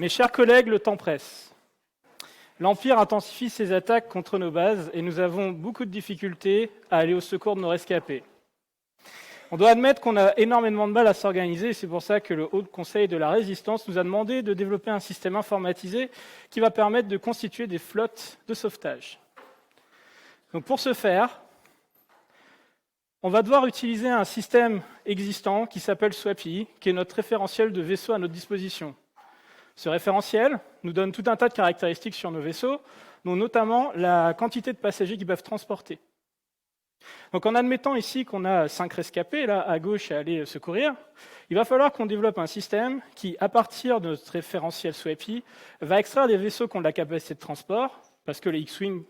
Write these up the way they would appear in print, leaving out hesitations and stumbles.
Mes chers collègues, le temps presse. L'Empire intensifie ses attaques contre nos bases et nous avons beaucoup de difficultés à aller au secours de nos rescapés. On doit admettre qu'on a énormément de mal à s'organiser et c'est pour ça que le Haut Conseil de la Résistance nous a demandé de développer un système informatisé qui va permettre de constituer des flottes de sauvetage. Donc pour ce faire, on va devoir utiliser un système existant qui s'appelle SWAPI, qui est notre référentiel de vaisseaux à notre disposition. Ce référentiel nous donne tout un tas de caractéristiques sur nos vaisseaux, dont notamment la quantité de passagers qu'ils peuvent transporter. Donc en admettant ici qu'on a 5 rescapés, là, à gauche, à aller secourir, il va falloir qu'on développe un système qui, à partir de notre référentiel SWAPI, va extraire des vaisseaux qui ont de la capacité de transport, parce que les X-Wing,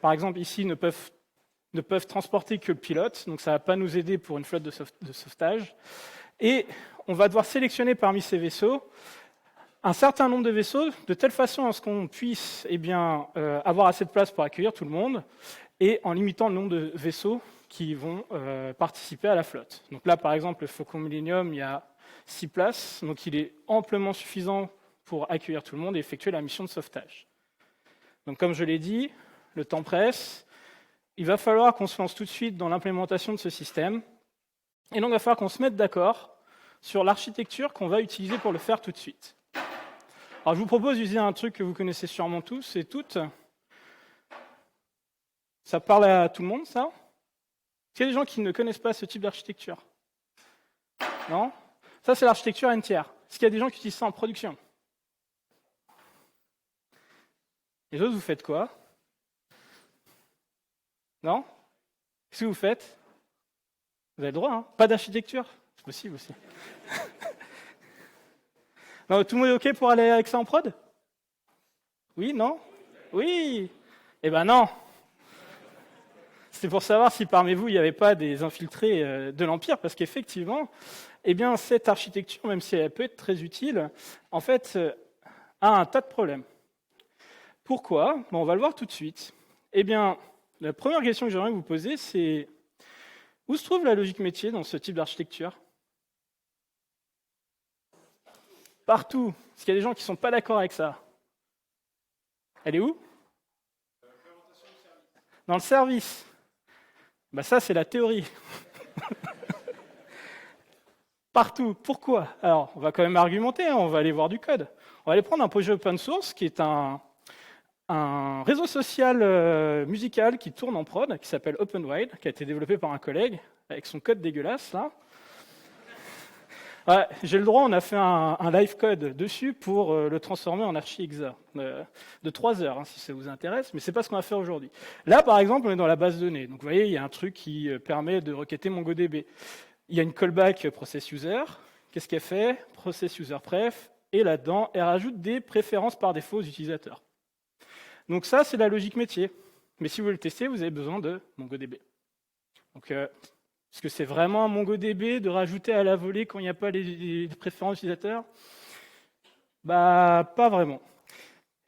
par exemple, ici, ne peuvent transporter que le pilote, donc ça ne va pas nous aider pour une flotte de sauvetage. Et on va devoir sélectionner parmi ces vaisseaux un certain nombre de vaisseaux, de telle façon à ce qu'on puisse avoir assez de place pour accueillir tout le monde, et en limitant le nombre de vaisseaux qui vont participer à la flotte. Donc là, par exemple, le Faucon Millennium, il y a 6 places, donc il est amplement suffisant pour accueillir tout le monde et effectuer la mission de sauvetage. Donc comme je l'ai dit, le temps presse, il va falloir qu'on se lance tout de suite dans l'implémentation de ce système, et donc il va falloir qu'on se mette d'accord sur l'architecture qu'on va utiliser pour le faire tout de suite. Alors je vous propose d'utiliser un truc que vous connaissez sûrement tous et toutes. Ça parle à tout le monde, ça? Est-ce qu'il y a des gens qui ne connaissent pas ce type d'architecture? Non? Ça, c'est l'architecture N-tiers. Est-ce qu'il y a des gens qui utilisent ça en production? Les autres, vous faites quoi? Non? Qu'est-ce que vous faites? Vous avez le droit, hein? Pas d'architecture? C'est possible aussi. Non, tout le monde est OK pour aller avec ça en prod? Oui, non? Oui! Eh ben non! C'est pour savoir si parmi vous, il n'y avait pas des infiltrés de l'Empire, parce qu'effectivement, cette architecture, même si elle peut être très utile, en fait, a un tas de problèmes. Pourquoi? On va le voir tout de suite. La première question que j'aimerais vous poser, c'est où se trouve la logique métier dans ce type d'architecture? Partout. Est-ce qu'il y a des gens qui ne sont pas d'accord avec ça? Elle est où? Dans le service. Ça, c'est la théorie. Partout. Pourquoi? Alors, on va quand même argumenter, on va aller voir du code. On va aller prendre un projet open source qui est un réseau social musical qui tourne en prod, qui s'appelle OpenWide, qui a été développé par un collègue, avec son code dégueulasse, là. Ouais, j'ai le droit, on a fait un live code dessus pour le transformer en archi-exa de 3 heures, si ça vous intéresse, mais c'est pas ce qu'on va faire aujourd'hui. Là, par exemple, on est dans la base de données. Donc, vous voyez, il y a un truc qui permet de requêter MongoDB. Il y a une callback process user. Qu'est-ce qu'elle fait? Process user pref. Et là-dedans, elle rajoute des préférences par défaut aux utilisateurs. Donc ça, c'est la logique métier. Mais si vous voulez le tester, vous avez besoin de MongoDB. Donc, est-ce que c'est vraiment un MongoDB de rajouter à la volée quand il n'y a pas les préférences utilisateurs? Pas vraiment.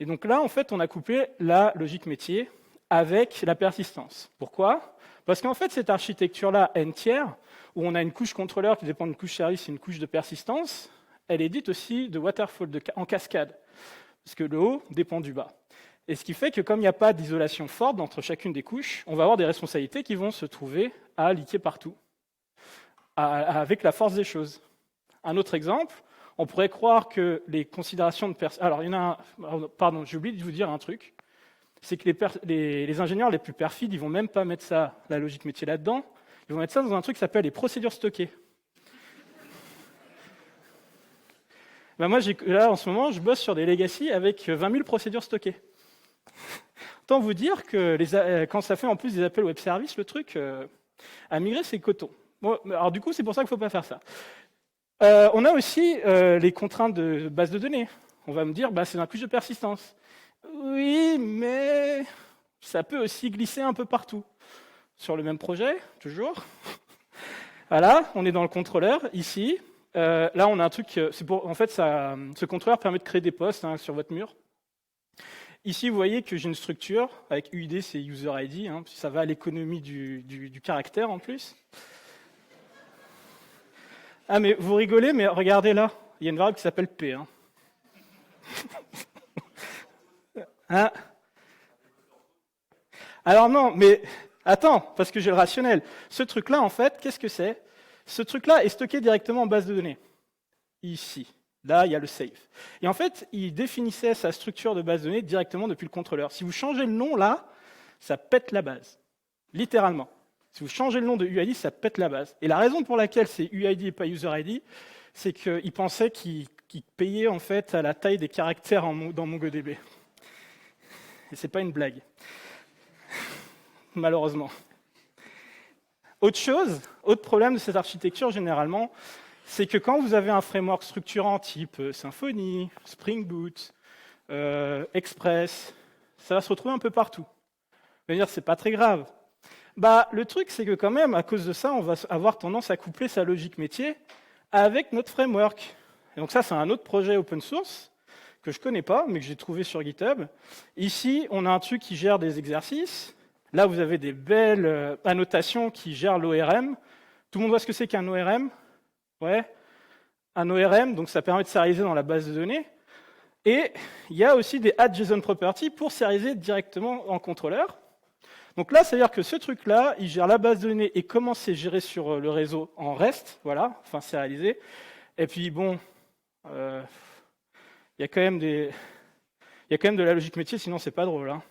Et donc là, en fait, on a couplé la logique métier avec la persistance. Pourquoi? Parce qu'en fait, cette architecture-là, N-tiers, où on a une couche contrôleur qui dépend d'une couche service et une couche de persistance, elle est dite aussi de waterfall, en cascade, parce que le haut dépend du bas. Et ce qui fait que comme il n'y a pas d'isolation forte entre chacune des couches, on va avoir des responsabilités qui vont se trouver à liquer partout, avec la force des choses. Un autre exemple, on pourrait croire que les considérations de alors, il y en a pardon, j'ai oublié de vous dire un truc, c'est que les ingénieurs les plus perfides, ils vont même pas mettre ça, la logique métier là-dedans, ils vont mettre ça dans un truc qui s'appelle les procédures stockées. Moi, là, en ce moment, je bosse sur des legacy avec 20 000 procédures stockées. Autant vous dire que quand ça fait en plus des appels web service, le truc à migrer, c'est coton. Bon, alors du coup, c'est pour ça qu'il ne faut pas faire ça. On a aussi les contraintes de base de données. On va me dire, c'est un couche de persistance. Oui, mais ça peut aussi glisser un peu partout. Sur le même projet, toujours. Voilà, on est dans le contrôleur, ici. Là, on a un truc, en fait, ce contrôleur permet de créer des postes sur votre mur. Ici, vous voyez que j'ai une structure, avec UID, c'est User ID, ça va à l'économie du caractère en plus. Ah, mais vous rigolez, mais regardez là, il y a une variable qui s'appelle P. Hein? Alors non, mais attends, parce que j'ai le rationnel. Ce truc-là, en fait, qu'est-ce que c'est? Ce truc-là est stocké directement en base de données. Ici. Là, il y a le safe. Et en fait, il définissait sa structure de base de données directement depuis le contrôleur. Si vous changez le nom, là, ça pète la base. Littéralement. Si vous changez le nom de UID, ça pète la base. Et la raison pour laquelle c'est UID et pas User ID, c'est qu'il pensait qu'il payait en fait à la taille des caractères dans MongoDB. Et c'est pas une blague. Malheureusement. Autre problème de cette architecture, généralement, c'est que quand vous avez un framework structurant type Symfony, Spring Boot, Express, ça va se retrouver un peu partout. Vous allez dire, c'est pas très grave. Le truc, c'est que quand même, à cause de ça, on va avoir tendance à coupler sa logique métier avec notre framework. Et donc ça, c'est un autre projet open source que je connais pas, mais que j'ai trouvé sur GitHub. Ici, on a un truc qui gère des exercices. Là, vous avez des belles annotations qui gèrent l'ORM. Tout le monde voit ce que c'est qu'un ORM? Ouais. Un ORM, donc ça permet de serialiser dans la base de données. Et il y a aussi des add.json properties pour serialiser directement en contrôleur. Donc là, c'est-à-dire que ce truc-là, il gère la base de données et comment c'est géré sur le réseau en REST, voilà, enfin serialisé. Et puis bon, il y a quand même de la logique métier, sinon c'est pas drôle. Hein.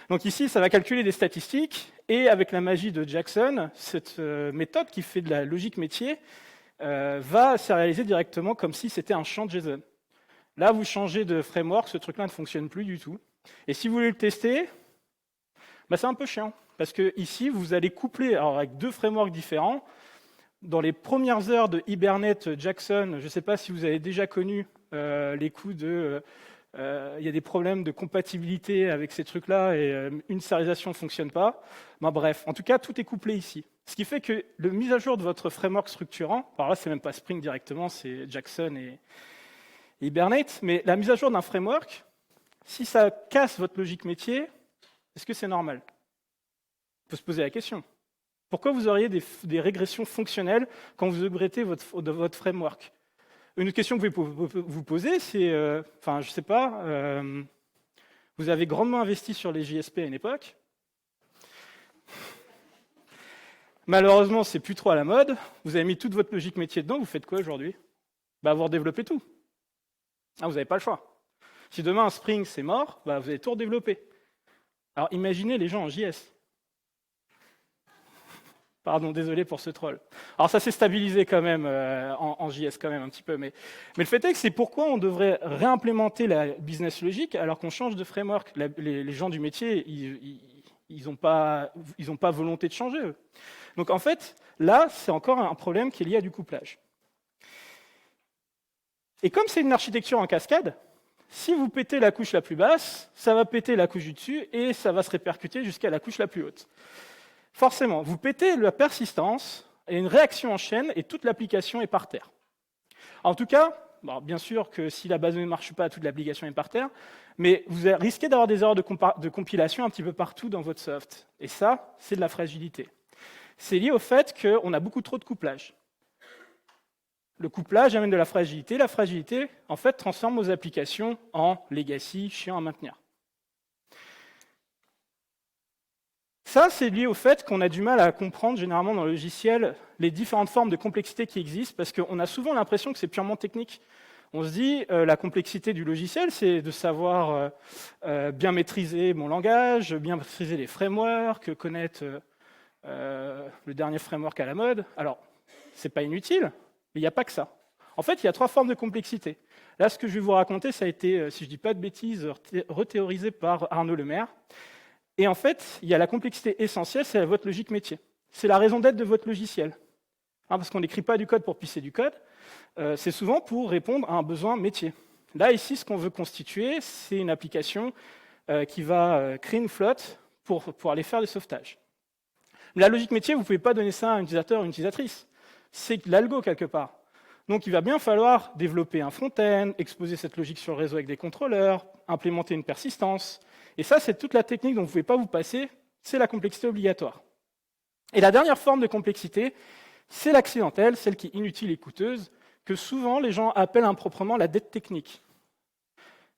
Donc ici, ça va calculer des statistiques, et avec la magie de Jackson, cette méthode qui fait de la logique métier va serialiser directement comme si c'était un champ JSON. Là, vous changez de framework, ce truc-là ne fonctionne plus du tout. Et si vous voulez le tester, c'est un peu chiant, parce que ici, vous allez coupler avec deux frameworks différents. Dans les premières heures de Hibernate Jackson, je ne sais pas si vous avez déjà connu les coups de... Il y a des problèmes de compatibilité avec ces trucs-là et une serialisation ne fonctionne pas. Bref, en tout cas, tout est couplé ici. Ce qui fait que la mise à jour de votre framework structurant, alors là, c'est même pas Spring directement, c'est Jackson et Hibernate, mais la mise à jour d'un framework, si ça casse votre logique métier, est-ce que c'est normal? Il faut se poser la question. Pourquoi vous auriez des régressions fonctionnelles quand vous upgradez votre framework? Une autre question que vous pouvez vous poser, c'est, je ne sais pas, vous avez grandement investi sur les JSP à une époque. Malheureusement, c'est plus trop à la mode. Vous avez mis toute votre logique métier dedans, vous faites quoi aujourd'hui? Vous redéveloppez tout. Vous n'avez pas le choix. Si demain un Spring c'est mort, vous allez tout redévelopper. Alors imaginez les gens en JS. Pardon, désolé pour ce troll. Alors ça s'est stabilisé quand même en JS quand même un petit peu, mais le fait est que c'est pourquoi on devrait réimplémenter la business logic alors qu'on change de framework. Les gens du métier, ils n'ont pas volonté de changer, eux. Donc en fait, là, c'est encore un problème qui est lié à du couplage. Et comme c'est une architecture en cascade, si vous pétez la couche la plus basse, ça va péter la couche du dessus et ça va se répercuter jusqu'à la couche la plus haute. Forcément, vous pétez la persistance et une réaction en chaîne et toute l'application est par terre. En tout cas, bien sûr que si la base de données ne marche pas, toute l'application est par terre, mais vous risquez d'avoir des erreurs de compilation un petit peu partout dans votre soft. Et ça, c'est de la fragilité. C'est lié au fait qu'on a beaucoup trop de couplage. Le couplage amène de la fragilité. La fragilité, en fait, transforme vos applications en legacy, chiant à maintenir. Ça, c'est lié au fait qu'on a du mal à comprendre, généralement dans le logiciel, les différentes formes de complexité qui existent, parce qu'on a souvent l'impression que c'est purement technique. On se dit, la complexité du logiciel, c'est de savoir bien maîtriser mon langage, bien maîtriser les frameworks, connaître le dernier framework à la mode. Alors, c'est pas inutile, mais il n'y a pas que ça. En fait, il y a trois formes de complexité. Là, ce que je vais vous raconter, ça a été, si je ne dis pas de bêtises, rethéorisé par Arnaud Lemaire. Et en fait, il y a la complexité essentielle, c'est votre logique métier. C'est la raison d'être de votre logiciel. Parce qu'on n'écrit pas du code pour pisser du code, c'est souvent pour répondre à un besoin métier. Là, ici, ce qu'on veut constituer, c'est une application qui va créer une flotte pour aller faire des sauvetages. La logique métier, vous ne pouvez pas donner ça à un utilisateur ou une utilisatrice. C'est de l'algo quelque part. Donc il va bien falloir développer un front-end, exposer cette logique sur le réseau avec des contrôleurs, implémenter une persistance. Et ça, c'est toute la technique dont vous ne pouvez pas vous passer, c'est la complexité obligatoire. Et la dernière forme de complexité, c'est l'accidentelle, celle qui est inutile et coûteuse, que souvent les gens appellent improprement la dette technique.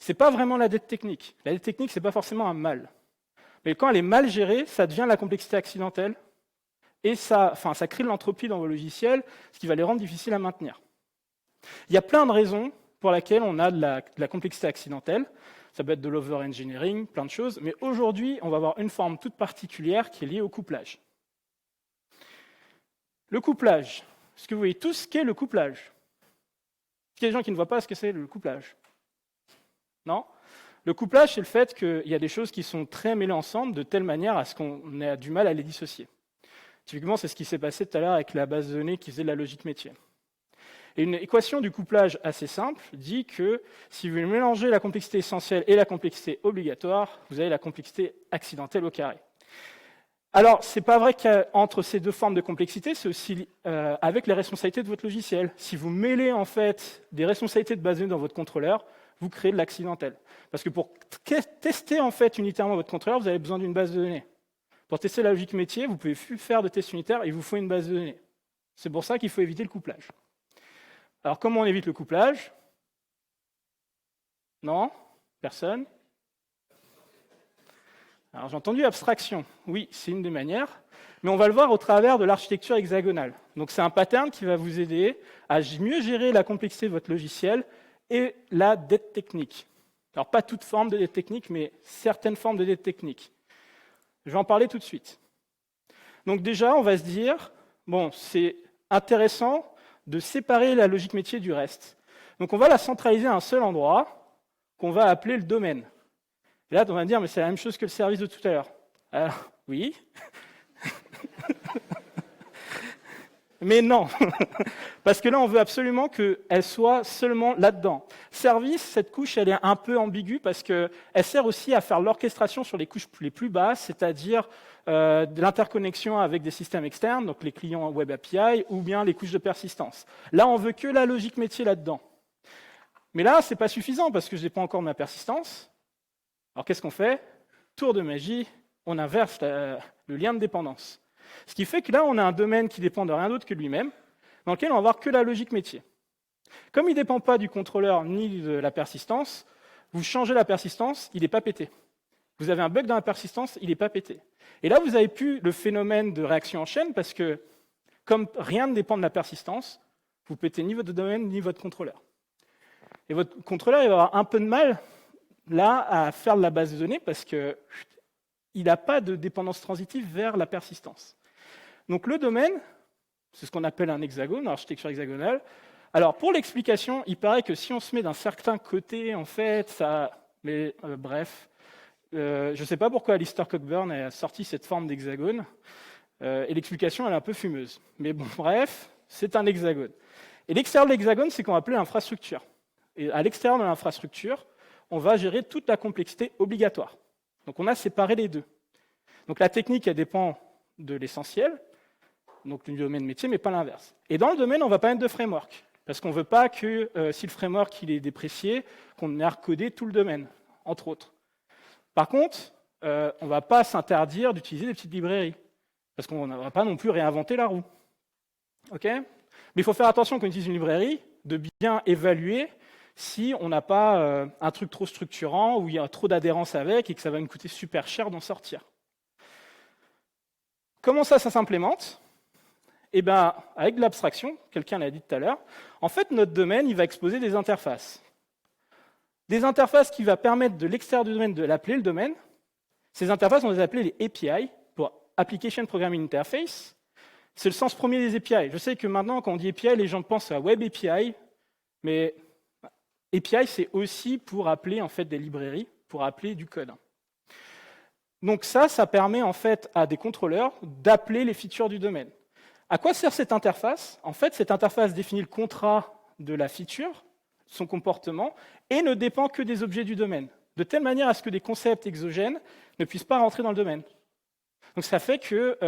C'est pas vraiment la dette technique. La dette technique, c'est pas forcément un mal. Mais quand elle est mal gérée, ça devient la complexité accidentelle, et ça crée de l'entropie dans vos logiciels, ce qui va les rendre difficiles à maintenir. Il y a plein de raisons pour lesquelles on a de la complexité accidentelle. Ça peut être de l'over-engineering, plein de choses, mais aujourd'hui, on va avoir une forme toute particulière qui est liée au couplage. Le couplage. Est-ce que vous voyez tous ce qu'est le couplage? Est-ce qu'il y a des gens qui ne voient pas ce que c'est le couplage? Non? Le couplage, c'est le fait qu'il y a des choses qui sont très mêlées ensemble de telle manière à ce qu'on ait du mal à les dissocier. Typiquement, c'est ce qui s'est passé tout à l'heure avec la base de données qui faisait de la logique métier. Et une équation du couplage assez simple dit que si vous mélangez la complexité essentielle et la complexité obligatoire, vous avez la complexité accidentelle au carré. Alors, ce n'est pas vrai qu'entre ces deux formes de complexité, c'est aussi avec les responsabilités de votre logiciel. Si vous mêlez en fait des responsabilités de base de données dans votre contrôleur, vous créez de l'accidentel. Parce que pour tester en fait unitairement votre contrôleur, vous avez besoin d'une base de données. Pour tester la logique métier, vous ne pouvez plus faire de test unitaire, il vous faut une base de données. C'est pour ça qu'il faut éviter le couplage. Alors, comment on évite le couplage? Non? Personne? Alors, j'ai entendu abstraction. Oui, c'est une des manières, mais on va le voir au travers de l'architecture hexagonale. Donc, c'est un pattern qui va vous aider à mieux gérer la complexité de votre logiciel et la dette technique. Alors, pas toute forme de dette technique, mais certaines formes de dette technique. Je vais en parler tout de suite. Donc, déjà, on va se dire, bon, c'est intéressant de séparer la logique métier du reste. Donc on va la centraliser à un seul endroit, qu'on va appeler le domaine. Et là, on va me dire, mais c'est la même chose que le service de tout à l'heure. Alors, oui. Mais non. Parce que là, on veut absolument qu'elle soit seulement là-dedans. Service, cette couche, elle est un peu ambiguë parce qu'elle sert aussi à faire l'orchestration sur les couches les plus basses, c'est-à-dire de l'interconnexion avec des systèmes externes, donc les clients Web API, ou bien les couches de persistance. Là, on veut que la logique métier là-dedans. Mais là, ce n'est pas suffisant parce que je n'ai pas encore ma persistance. Alors qu'est-ce qu'on fait? Tour de magie, on inverse le lien de dépendance. Ce qui fait que là, on a un domaine qui dépend de rien d'autre que lui-même, dans lequel on va avoir que la logique métier. Comme il ne dépend pas du contrôleur ni de la persistance, vous changez la persistance, il n'est pas pété. Vous avez un bug dans la persistance, il n'est pas pété. Et là, vous n'avez plus le phénomène de réaction en chaîne, parce que comme rien ne dépend de la persistance, vous pétez ni votre domaine ni votre contrôleur. Et votre contrôleur, il va avoir un peu de mal, là, à faire de la base de données, parce qu'il n'a pas de dépendance transitive vers la persistance. Donc le domaine, c'est ce qu'on appelle un hexagone, architecture hexagonale. Alors pour l'explication, il paraît que si on se met d'un certain côté, en fait, ça... Mais bref, je ne sais pas pourquoi Alistair Cockburn a sorti cette forme d'hexagone, et l'explication, elle est un peu fumeuse. Mais bon, bref, c'est un hexagone. Et l'extérieur de l'hexagone, c'est qu'on va appeler l'infrastructure. Et à l'extérieur de l'infrastructure, on va gérer toute la complexité obligatoire. Donc on a séparé les deux. Donc la technique, elle dépend de l'essentiel, donc du domaine métier, mais pas l'inverse. Et dans le domaine, on ne va pas mettre de framework, parce qu'on ne veut pas que, si le framework il est déprécié, qu'on ait à recoder tout le domaine, entre autres. Par contre, on ne va pas s'interdire d'utiliser des petites librairies, parce qu'on ne va pas non plus réinventer la roue. Okay? Mais il faut faire attention quand on utilise une librairie, de bien évaluer si on n'a pas un truc trop structurant, où il y a trop d'adhérence avec, et que ça va nous coûter super cher d'en sortir. Comment ça s'implémente? Eh bien, avec de l'abstraction, quelqu'un l'a dit tout à l'heure, en fait, notre domaine, il va exposer des interfaces. Des interfaces qui vont permettre de l'extérieur du domaine de l'appeler le domaine. Ces interfaces, on les appelle les API, pour Application Programming Interface. C'est le sens premier des API. Je sais que maintenant, quand on dit API, les gens pensent à Web API, mais API, c'est aussi pour appeler en fait, des librairies, pour appeler du code. Donc ça permet en fait à des contrôleurs d'appeler les features du domaine. À quoi sert cette interface? En fait, cette interface définit le contrat de la feature, son comportement, et ne dépend que des objets du domaine, de telle manière à ce que des concepts exogènes ne puissent pas rentrer dans le domaine. Donc ça fait que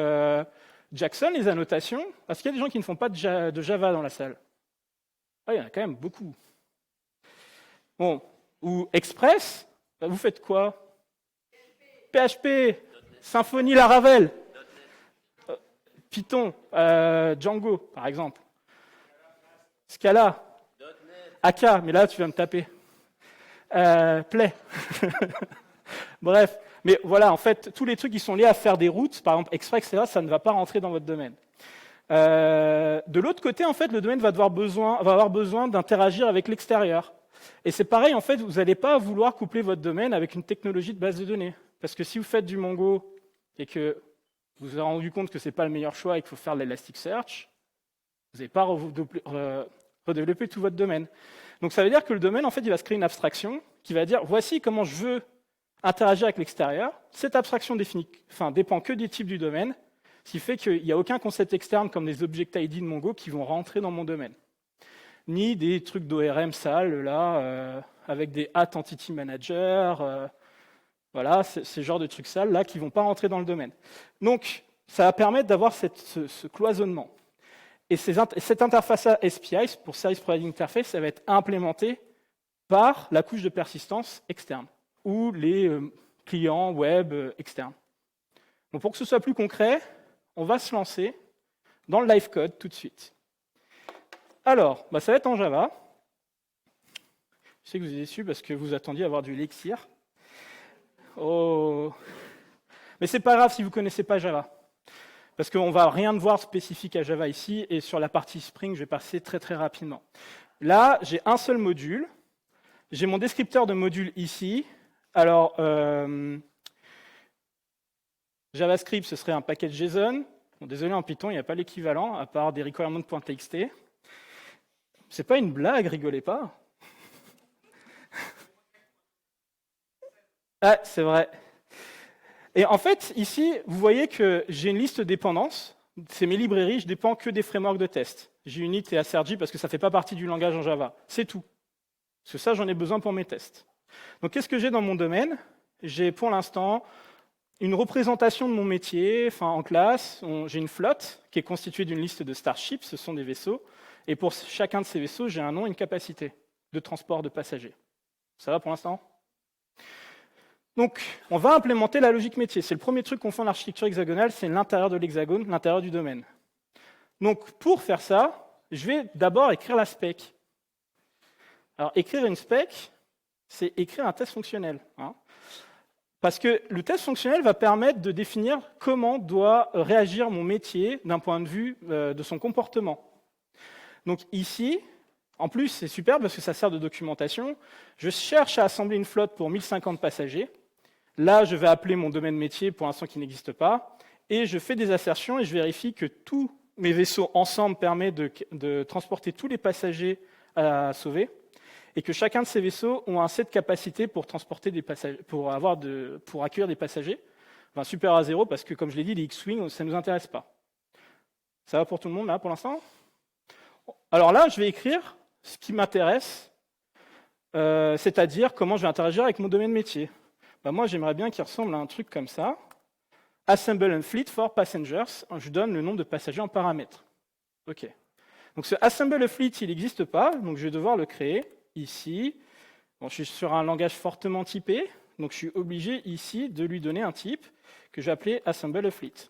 Jackson, les annotations, parce qu'il y a des gens qui ne font pas de Java dans la salle. Ah, il y en a quand même beaucoup. Bon, ou Express, vous faites quoi? PHP, Symfony, Laravel, Python, Django, par exemple. Scala, AK, mais là, tu vas me taper. Play. Bref, mais voilà, en fait, tous les trucs qui sont liés à faire des routes, par exemple Express, etc., ça ne va pas rentrer dans votre domaine. De l'autre côté, en fait, le domaine va avoir besoin d'interagir avec l'extérieur. Et c'est pareil, en fait, vous n'allez pas vouloir coupler votre domaine avec une technologie de base de données. Parce que si vous faites du Mongo et que vous vous êtes rendu compte que ce n'est pas le meilleur choix et qu'il faut faire de l'Elasticsearch, vous n'allez pas redévelopper tout votre domaine. Donc ça veut dire que le domaine, en fait, il va se créer une abstraction qui va dire voici comment je veux interagir avec l'extérieur. Cette abstraction dépend que des types du domaine, ce qui fait qu'il n'y a aucun concept externe comme les object ID de Mongo qui vont rentrer dans mon domaine. Ni des trucs d'ORM sales, là, avec des entity manager, voilà, ce genre de trucs sales, là, qui ne vont pas rentrer dans le domaine. Donc, ça va permettre d'avoir ce cloisonnement. Et cette interface SPI, pour Service Providing Interface, ça va être implémentée par la couche de persistance externe, ou les clients web externes. Donc, pour que ce soit plus concret, on va se lancer dans le live code tout de suite. Alors, ça va être en Java. Je sais que vous êtes déçus parce que vous attendiez à avoir du Elixir. Oh. Mais c'est pas grave si vous ne connaissez pas Java. Parce qu'on ne va rien voir spécifique à Java ici, et sur la partie Spring, je vais passer très très rapidement. Là, j'ai un seul module. J'ai mon descripteur de module ici. Alors, JavaScript, ce serait un package JSON. Bon, désolé, en Python, il n'y a pas l'équivalent, à part des requirements.txt. C'est pas une blague, rigolez pas. Ah, c'est vrai. Et en fait, ici, vous voyez que j'ai une liste de dépendances. C'est mes librairies, je ne dépends que des frameworks de test. JUnit et Assergy parce que ça ne fait pas partie du langage en Java. C'est tout. Parce que ça, j'en ai besoin pour mes tests. Donc, qu'est-ce que j'ai dans mon domaine? J'ai pour l'instant une représentation de mon métier, en classe. J'ai une flotte qui est constituée d'une liste de starships, ce sont des vaisseaux. Et pour chacun de ces vaisseaux, j'ai un nom et une capacité de transport de passagers. Ça va pour l'instant? Donc, on va implémenter la logique métier. C'est le premier truc qu'on fait en architecture hexagonale, c'est l'intérieur de l'hexagone, l'intérieur du domaine. Donc, pour faire ça, je vais d'abord écrire la spec. Alors, écrire une spec, c'est écrire un test fonctionnel. Parce que le test fonctionnel va permettre de définir comment doit réagir mon métier d'un point de vue de son comportement. Donc ici, en plus, c'est super parce que ça sert de documentation. Je cherche à assembler une flotte pour 1050 passagers. Là, je vais appeler mon domaine métier, pour l'instant qui n'existe pas, et je fais des assertions et je vérifie que tous mes vaisseaux ensemble permettent de transporter tous les passagers à sauver, et que chacun de ces vaisseaux ont un set de capacité pour transporter des passagers, pour accueillir des passagers, supérieur à 0, parce que comme je l'ai dit, les X-Wing, ça ne nous intéresse pas. Ça va pour tout le monde là pour l'instant? Alors là, je vais écrire ce qui m'intéresse, c'est-à-dire comment je vais interagir avec mon domaine métier. Moi, j'aimerais bien qu'il ressemble à un truc comme ça. Assemble a fleet for passengers. Je donne le nombre de passagers en paramètres. OK. Donc ce assemble a fleet, il n'existe pas, donc je vais devoir le créer ici. Bon, je suis sur un langage fortement typé, donc je suis obligé ici de lui donner un type que je vais appeler assemble a fleet.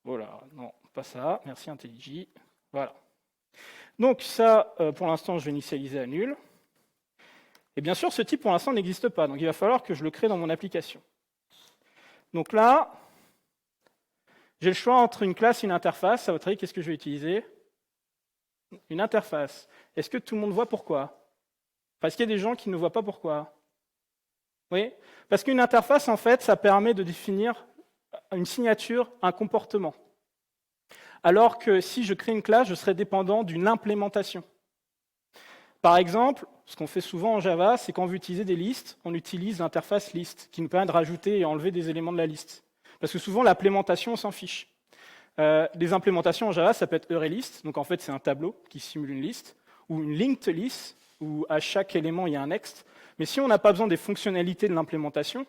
Voilà, non, pas ça. Merci IntelliJ. Voilà. Donc ça, pour l'instant, je vais initialiser à nul. Et bien sûr, ce type, pour l'instant, n'existe pas. Donc il va falloir que je le crée dans mon application. Donc là, j'ai le choix entre une classe et une interface. À votre avis, qu'est-ce que je vais utiliser? Une interface. Est-ce que tout le monde voit pourquoi? Parce qu'il y a des gens qui ne voient pas pourquoi. Oui? Parce qu'une interface, en fait, ça permet de définir une signature, un comportement. Alors que si je crée une classe, je serais dépendant d'une implémentation. Par exemple, ce qu'on fait souvent en Java, c'est quand on veut utiliser des listes, on utilise l'interface list, qui nous permet de rajouter et enlever des éléments de la liste. Parce que souvent, l'implémentation, on s'en fiche. Les implémentations en Java, ça peut être EureList, donc en fait, c'est un tableau qui simule une liste, ou une linked list, où à chaque élément, il y a un next. Mais si on n'a pas besoin des fonctionnalités de l'implémentation,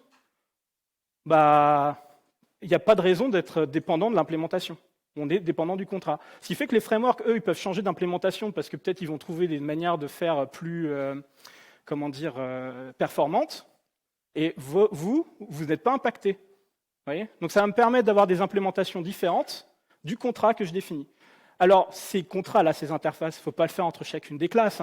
il n'y a pas de raison d'être dépendant de l'implémentation. On est dépendant du contrat. Ce qui fait que les frameworks, eux, ils peuvent changer d'implémentation parce que peut-être ils vont trouver des manières de faire plus, performantes. Et vous n'êtes pas impacté. Vous voyez? Donc ça va me permettre d'avoir des implémentations différentes du contrat que je définis. Alors, ces contrats-là, ces interfaces, il ne faut pas le faire entre chacune des classes.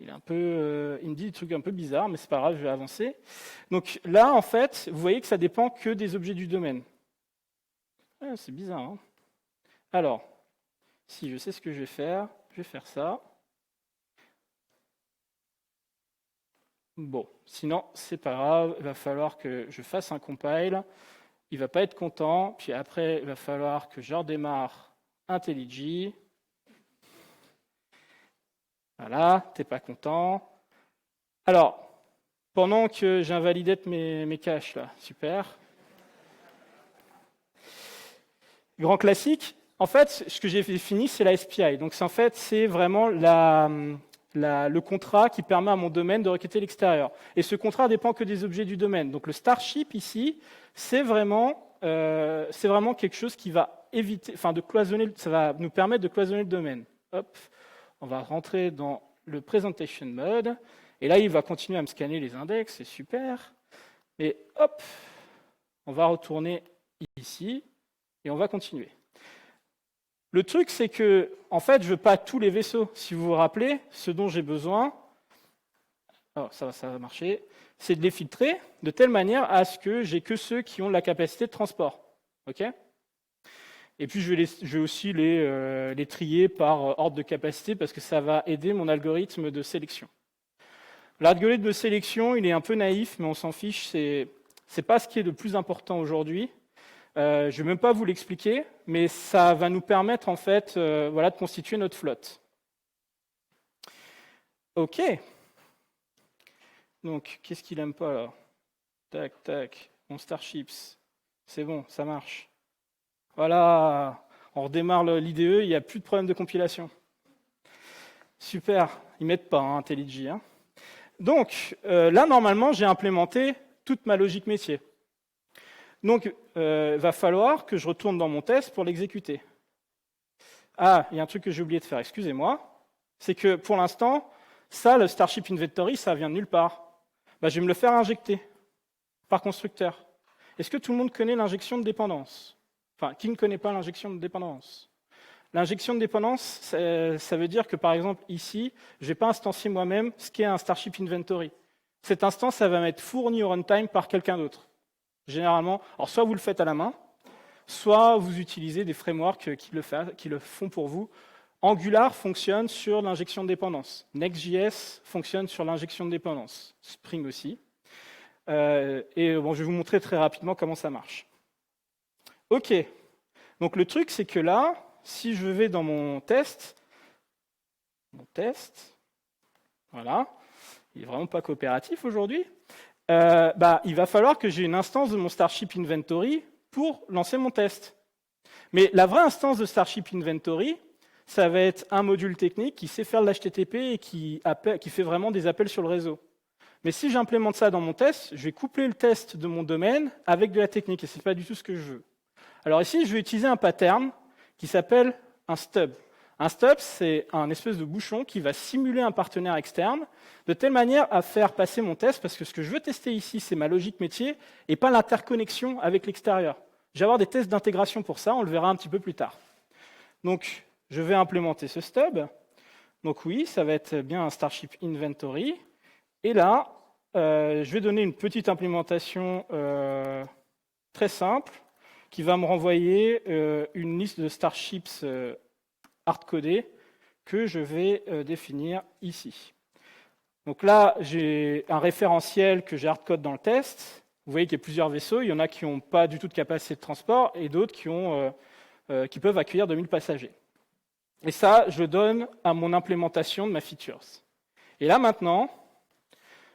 il me dit des trucs un peu bizarres, mais c'est pas grave, je vais avancer. Donc là, en fait, vous voyez que ça dépend que des objets du domaine. Ah, c'est bizarre, hein. Alors, si je sais ce que je vais faire ça. Bon, sinon, c'est pas grave, il va falloir que je fasse un compile. Il va pas être content, puis après, il va falloir que je redémarre IntelliJ. Voilà, t'es pas content. Alors, pendant que j'invalidais mes caches, là, super. Grand classique, en fait, ce que j'ai défini, c'est la SPI. Donc, en fait, c'est vraiment le contrat qui permet à mon domaine de requêter l'extérieur. Et ce contrat ne dépend que des objets du domaine. Donc, le Starship, ici, c'est vraiment quelque chose qui va éviter, enfin, de cloisonner, ça va nous permettre de cloisonner le domaine. Hop, on va rentrer dans le Presentation Mode. Et là, il va continuer à me scanner les index, c'est super. Et hop, on va retourner ici. Et on va continuer. Le truc, c'est que, en fait, je ne veux pas tous les vaisseaux. Si vous vous rappelez, ce dont j'ai besoin, alors ça va marcher, c'est de les filtrer de telle manière à ce que j'ai que ceux qui ont la capacité de transport. OK ? Et puis, je vais aussi les trier par ordre de capacité parce que ça va aider mon algorithme de sélection. L'algorithme de sélection, il est un peu naïf, mais on s'en fiche. C'est pas ce qui est le plus important aujourd'hui. Je ne vais même pas vous l'expliquer, mais ça va nous permettre en fait de constituer notre flotte. OK. Donc, qu'est-ce qu'il n'aime pas là? Tac, tac, mon Starships. C'est bon, ça marche. Voilà, on redémarre l'IDE, il n'y a plus de problème de compilation. Super, ils ne mettent pas IntelliJ. Hein. Donc, là, normalement, j'ai implémenté toute ma logique métier. Donc, il va falloir que je retourne dans mon test pour l'exécuter. Ah, il y a un truc que j'ai oublié de faire, excusez-moi. C'est que pour l'instant, ça, le Starship Inventory, ça vient de nulle part. Je vais me le faire injecter par constructeur. Est-ce que tout le monde connaît l'injection de dépendance? Enfin, qui ne connaît pas l'injection de dépendance? L'injection de dépendance, ça veut dire que, par exemple, ici, je ne vais pas instancier moi-même ce qu'est un Starship Inventory. Cette instance, ça va m'être fourni au runtime par quelqu'un d'autre. Généralement, alors soit vous le faites à la main, soit vous utilisez des frameworks qui le font pour vous. Angular fonctionne sur l'injection de dépendance. Next.js fonctionne sur l'injection de dépendance. Spring aussi. Je vais vous montrer très rapidement comment ça marche. OK. Donc le truc, c'est que là, si je vais dans mon test, voilà, il n'est vraiment pas coopératif aujourd'hui. Il va falloir que j'ai une instance de mon Starship Inventory pour lancer mon test. Mais la vraie instance de Starship Inventory, ça va être un module technique qui sait faire de l'HTTP et qui fait vraiment des appels sur le réseau. Mais si j'implémente ça dans mon test, je vais coupler le test de mon domaine avec de la technique, et ce n'est pas du tout ce que je veux. Alors ici, je vais utiliser un pattern qui s'appelle un stub. Un stub, c'est un espèce de bouchon qui va simuler un partenaire externe, de telle manière à faire passer mon test, parce que ce que je veux tester ici, c'est ma logique métier, et pas l'interconnexion avec l'extérieur. Je vais avoir des tests d'intégration pour ça, on le verra un petit peu plus tard. Donc, je vais implémenter ce stub. Donc oui, ça va être bien un Starship Inventory. Et là, je vais donner une petite implémentation très simple, qui va me renvoyer une liste de Starships hardcodés que je vais définir ici. Donc là, j'ai un référentiel que j'ai hardcode dans le test. Vous voyez qu'il y a plusieurs vaisseaux. Il y en a qui n'ont pas du tout de capacité de transport et d'autres qui peuvent accueillir 2000 passagers. Et ça, je le donne à mon implémentation de ma features. Et là, maintenant,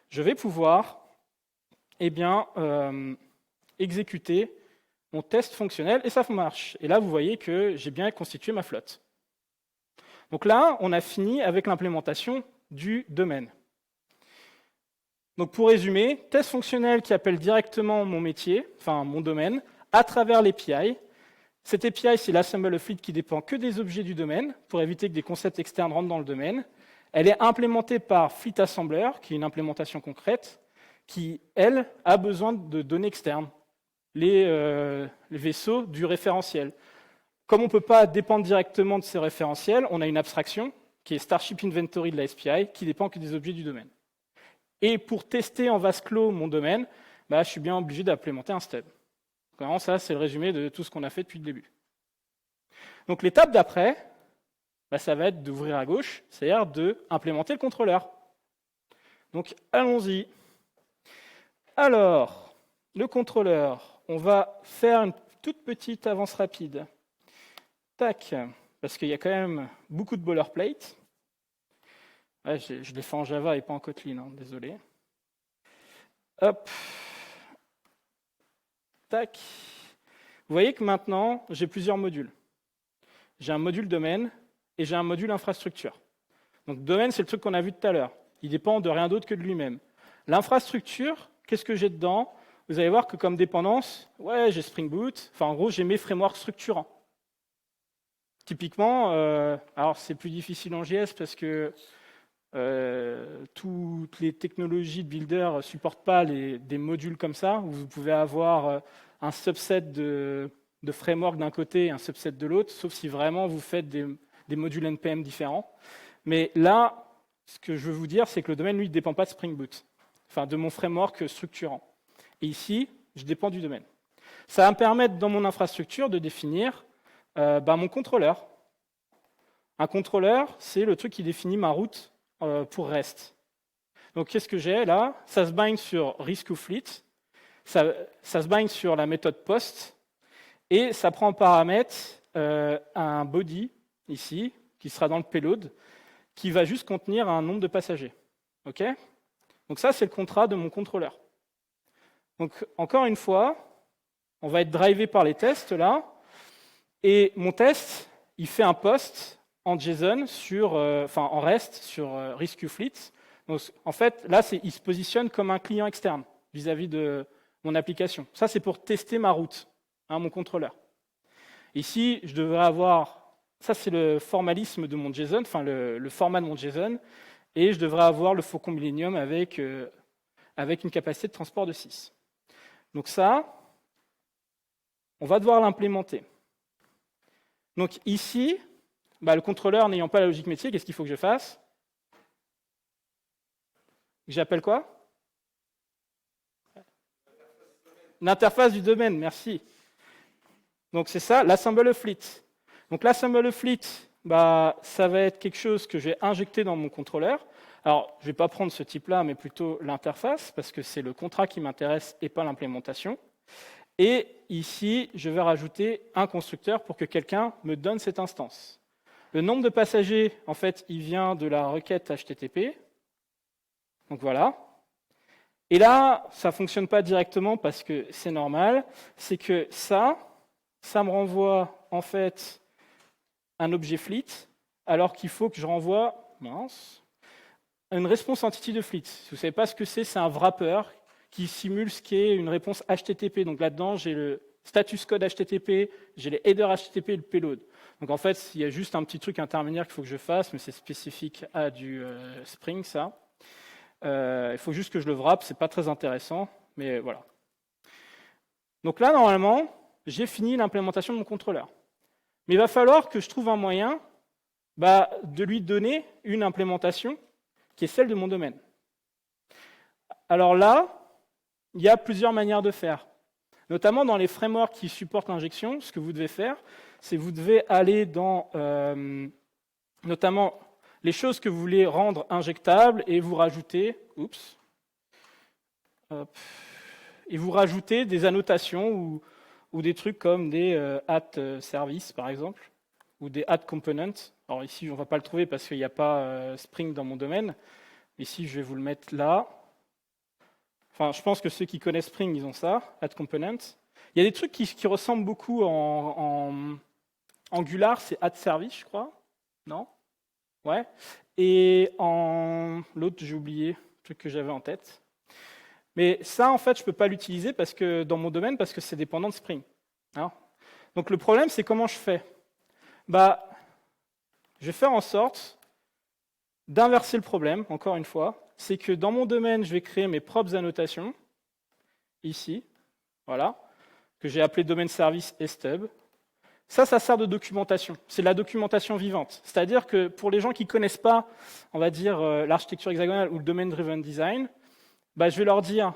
je vais pouvoir exécuter mon test fonctionnel et ça marche. Et là, vous voyez que j'ai bien constitué ma flotte. Donc là, on a fini avec l'implémentation du domaine. Donc pour résumer, test fonctionnel qui appelle directement mon métier, enfin mon domaine, à travers l'API. Cette API, c'est l'assemble of fleet qui dépend que des objets du domaine, pour éviter que des concepts externes rentrent dans le domaine. Elle est implémentée par Fleet Assembler, qui est une implémentation concrète, qui, elle, a besoin de données externes, les vaisseaux du référentiel. Comme on ne peut pas dépendre directement de ces référentiels, on a une abstraction qui est Starship Inventory de la SPI, qui dépend que des objets du domaine. Et pour tester en vase clos mon domaine, je suis bien obligé d'implémenter un stub. Vraiment, ça, c'est le résumé de tout ce qu'on a fait depuis le début. Donc l'étape d'après, ça va être d'ouvrir à gauche, c'est-à-dire d'implémenter le contrôleur. Donc allons-y. Alors, le contrôleur, on va faire une toute petite avance rapide. Tac, parce qu'il y a quand même beaucoup de boilerplate. Ouais, je l'ai fait en Java et pas en Kotlin, hein, désolé. Hop. Tac. Vous voyez que maintenant, j'ai plusieurs modules. J'ai un module domaine et j'ai un module infrastructure. Donc domaine, c'est le truc qu'on a vu tout à l'heure. Il dépend de rien d'autre que de lui-même. L'infrastructure, qu'est-ce que j'ai dedans? Vous allez voir que comme dépendance, j'ai Spring Boot. Enfin, en gros, j'ai mes frameworks structurants. Typiquement, alors c'est plus difficile en JS parce que toutes les technologies de builder ne supportent pas des modules comme ça, où vous pouvez avoir un subset de framework d'un côté et un subset de l'autre, sauf si vraiment vous faites des modules NPM différents. Mais là, ce que je veux vous dire, c'est que le domaine, lui, ne dépend pas de Spring Boot, enfin de mon framework structurant. Et ici, je dépends du domaine. Ça va me permettre, dans mon infrastructure, de définir mon contrôleur. Un contrôleur, c'est le truc qui définit ma route pour REST. Donc, qu'est-ce que j'ai là? Ça se bind sur RescueFleet, ça se bind sur la méthode post, et ça prend en paramètre un body, ici, qui sera dans le payload, qui va juste contenir un nombre de passagers. OK? Donc ça, c'est le contrat de mon contrôleur. Donc, encore une fois, on va être drivé par les tests, là, et mon test, il fait un post en JSON en REST sur RescueFleet. Donc, en fait, là, il se positionne comme un client externe vis-à-vis de mon application. Ça, c'est pour tester ma route, mon contrôleur. Ici, je devrais avoir, ça c'est le formalisme de mon JSON, enfin le format de mon JSON, et je devrais avoir le Faucon Millennium avec une capacité de transport de 6. Donc ça, on va devoir l'implémenter. Donc ici, le contrôleur n'ayant pas la logique métier, qu'est-ce qu'il faut que je fasse? J'appelle quoi? L'interface du domaine, merci. Donc c'est ça, l'assemble fleet. Donc l'assemble fleet, ça va être quelque chose que j'ai injecté dans mon contrôleur. Alors, je ne vais pas prendre ce type-là, mais plutôt l'interface, parce que c'est le contrat qui m'intéresse et pas l'implémentation. Et ici, je vais rajouter un constructeur pour que quelqu'un me donne cette instance. Le nombre de passagers, en fait, il vient de la requête HTTP. Donc voilà. Et là, ça ne fonctionne pas directement parce que c'est normal. C'est que ça me renvoie, en fait, un objet fleet, alors qu'il faut que je renvoie, une réponse entity de fleet. Si vous ne savez pas ce que c'est un wrapper qui simule ce qu'est une réponse HTTP. Donc là-dedans, j'ai le status code HTTP, j'ai les headers HTTP et le payload. Donc en fait, il y a juste un petit truc intermédiaire qu'il faut que je fasse, mais c'est spécifique à du Spring, ça. Il faut juste que je le wrap, c'est pas très intéressant, mais voilà. Donc là, normalement, j'ai fini l'implémentation de mon contrôleur. Mais il va falloir que je trouve un moyen de lui donner une implémentation qui est celle de mon domaine. Alors là, il y a plusieurs manières de faire. Notamment dans les frameworks qui supportent l'injection, ce que vous devez faire, c'est que vous devez aller dans notamment les choses que vous voulez rendre injectables et vous rajoutez, et vous rajoutez des annotations ou des trucs comme des @service par exemple, ou des @components. Alors ici, on ne va pas le trouver parce qu'il n'y a pas Spring dans mon domaine. Ici, je vais vous le mettre là. Enfin, je pense que ceux qui connaissent Spring, ils ont ça, @component. Il y a des trucs qui ressemblent beaucoup en Angular, c'est @service, je crois. Non? Ouais. Et en l'autre, j'ai oublié le truc que j'avais en tête. Mais ça, en fait, je ne peux pas l'utiliser dans mon domaine parce que c'est dépendant de Spring. Donc le problème, c'est comment je fais? Je vais faire en sorte d'inverser le problème, encore une fois. C'est que dans mon domaine, je vais créer mes propres annotations, ici, voilà, que j'ai appelé domaine service et stub. Ça sert de documentation. C'est de la documentation vivante. C'est-à-dire que pour les gens qui ne connaissent pas, on va dire, l'architecture hexagonale ou le domain-driven design, je vais leur dire,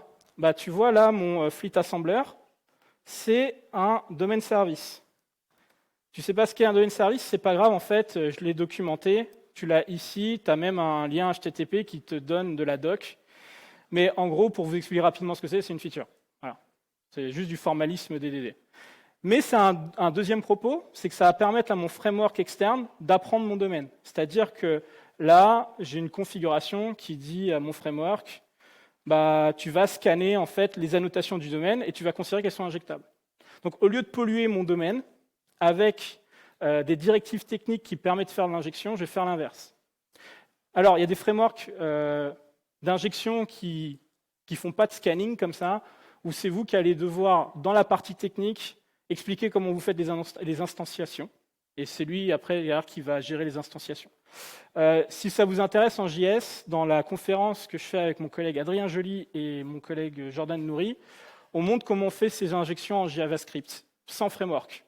tu vois là, mon fleet assembler, c'est un domaine service. Tu ne sais pas ce qu'est un domaine service, c'est pas grave, en fait, je l'ai documenté. Tu l'as ici, tu as même un lien HTTP qui te donne de la doc. Mais en gros, pour vous expliquer rapidement ce que c'est une feature. Voilà. C'est juste du formalisme DDD. Mais c'est un deuxième propos, c'est que ça va permettre à mon framework externe d'apprendre mon domaine. C'est-à-dire que là, j'ai une configuration qui dit à mon framework, tu vas scanner en fait les annotations du domaine et tu vas considérer qu'elles sont injectables. Donc au lieu de polluer mon domaine avec des directives techniques qui permettent de faire de l'injection, je vais faire l'inverse. Alors, il y a des frameworks d'injection qui ne font pas de scanning comme ça, où c'est vous qui allez devoir, dans la partie technique, expliquer comment vous faites les instanciations. Et c'est lui, après, qui va gérer les instanciations. Si ça vous intéresse en JS, dans la conférence que je fais avec mon collègue Adrien Joly et mon collègue Jordan Nouri, on montre comment on fait ces injections en JavaScript, sans framework.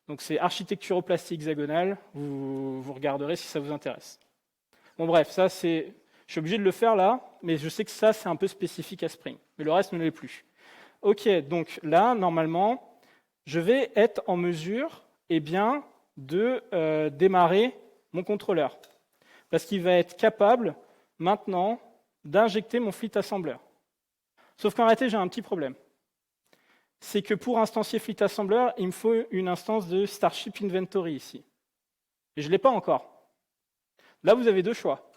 Donc c'est architecturoplastie hexagonale, vous regarderez si ça vous intéresse. Bon bref, ça c'est... Je suis obligé de le faire là, mais je sais que ça c'est un peu spécifique à Spring, mais le reste ne l'est plus. Ok, donc là, normalement, je vais être en mesure de démarrer mon contrôleur. Parce qu'il va être capable, maintenant, d'injecter mon fleet assembler. Sauf qu'en réalité, j'ai un petit problème. C'est que pour instancier fleet assembler, il me faut une instance de Starship Inventory ici. Et je ne l'ai pas encore. Là, vous avez deux choix.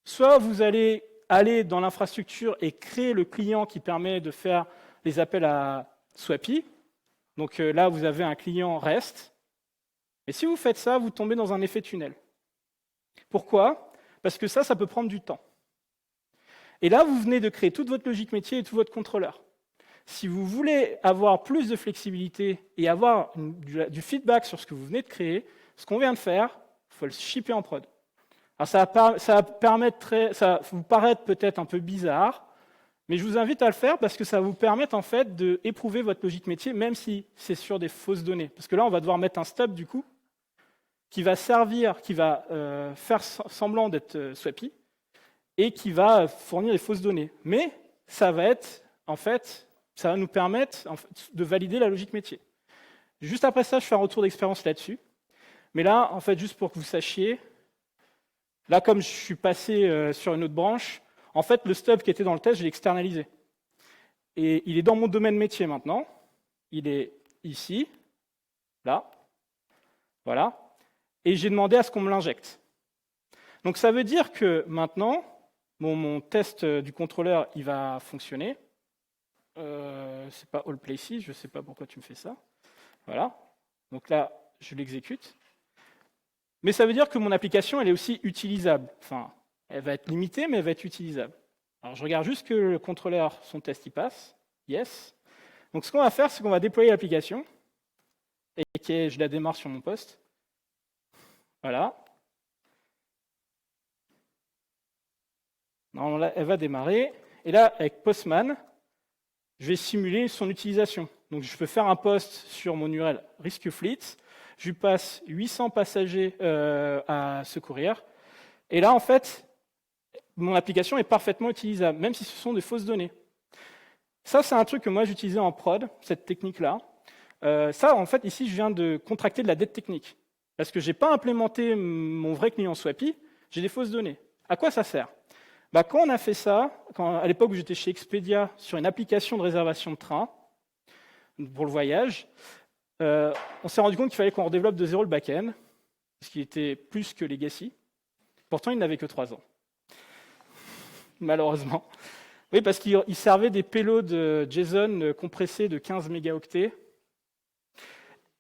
Soit vous allez aller dans l'infrastructure et créer le client qui permet de faire les appels à Swappy. Donc là, vous avez un client REST. Et si vous faites ça, vous tombez dans un effet tunnel. Pourquoi? Parce que ça peut prendre du temps. Et là, vous venez de créer toute votre logique métier et tout votre contrôleur. Si vous voulez avoir plus de flexibilité et avoir du feedback sur ce que vous venez de créer, ce qu'on vient de faire, il faut le shipper en prod. Alors ça va vous paraître peut-être un peu bizarre, mais je vous invite à le faire parce que ça va vous permettre en fait d'éprouver votre logique métier, même si c'est sur des fausses données. Parce que là, on va devoir mettre un stub du coup, qui va faire semblant d'être Swappy, et qui va fournir des fausses données. Mais ça va nous permettre de valider la logique métier. Juste après ça, je fais un retour d'expérience là-dessus. Mais là, en fait, juste pour que vous sachiez, là, comme je suis passé sur une autre branche, en fait, le stub qui était dans le test, je l'ai externalisé. Et il est dans mon domaine métier maintenant. Il est ici, là, voilà. Et j'ai demandé à ce qu'on me l'injecte. Donc ça veut dire que maintenant, mon test du contrôleur, il va fonctionner. C'est pas all places, je ne sais pas pourquoi tu me fais ça. Voilà. Donc là, je l'exécute. Mais ça veut dire que mon application, elle est aussi utilisable. Enfin, elle va être limitée, mais elle va être utilisable. Alors je regarde juste que le contrôleur, son test, il passe. Yes. Donc ce qu'on va faire, c'est qu'on va déployer l'application. Et je la démarre sur mon poste. Voilà. Non, là, elle va démarrer. Et là, avec Postman, je vais simuler son utilisation. Donc, je peux faire un post sur mon URL Risk Fleet. Je lui passe 800 passagers à secourir. Et là, en fait, mon application est parfaitement utilisable, même si ce sont des fausses données. Ça, c'est un truc que moi, j'utilisais en prod, cette technique-là. Ça, en fait, ici, je viens de contracter de la dette technique. Parce que je n'ai pas implémenté mon vrai client Swappy, j'ai des fausses données. À quoi ça sert? Quand on a fait ça, à l'époque où j'étais chez Expedia, sur une application de réservation de train, pour le voyage, on s'est rendu compte qu'il fallait qu'on redéveloppe de zéro le back-end, parce qu'il était plus que legacy. Pourtant, il n'avait que 3 ans. Malheureusement. Oui, parce qu'il servait des payloads JSON compressés de 15 mégaoctets.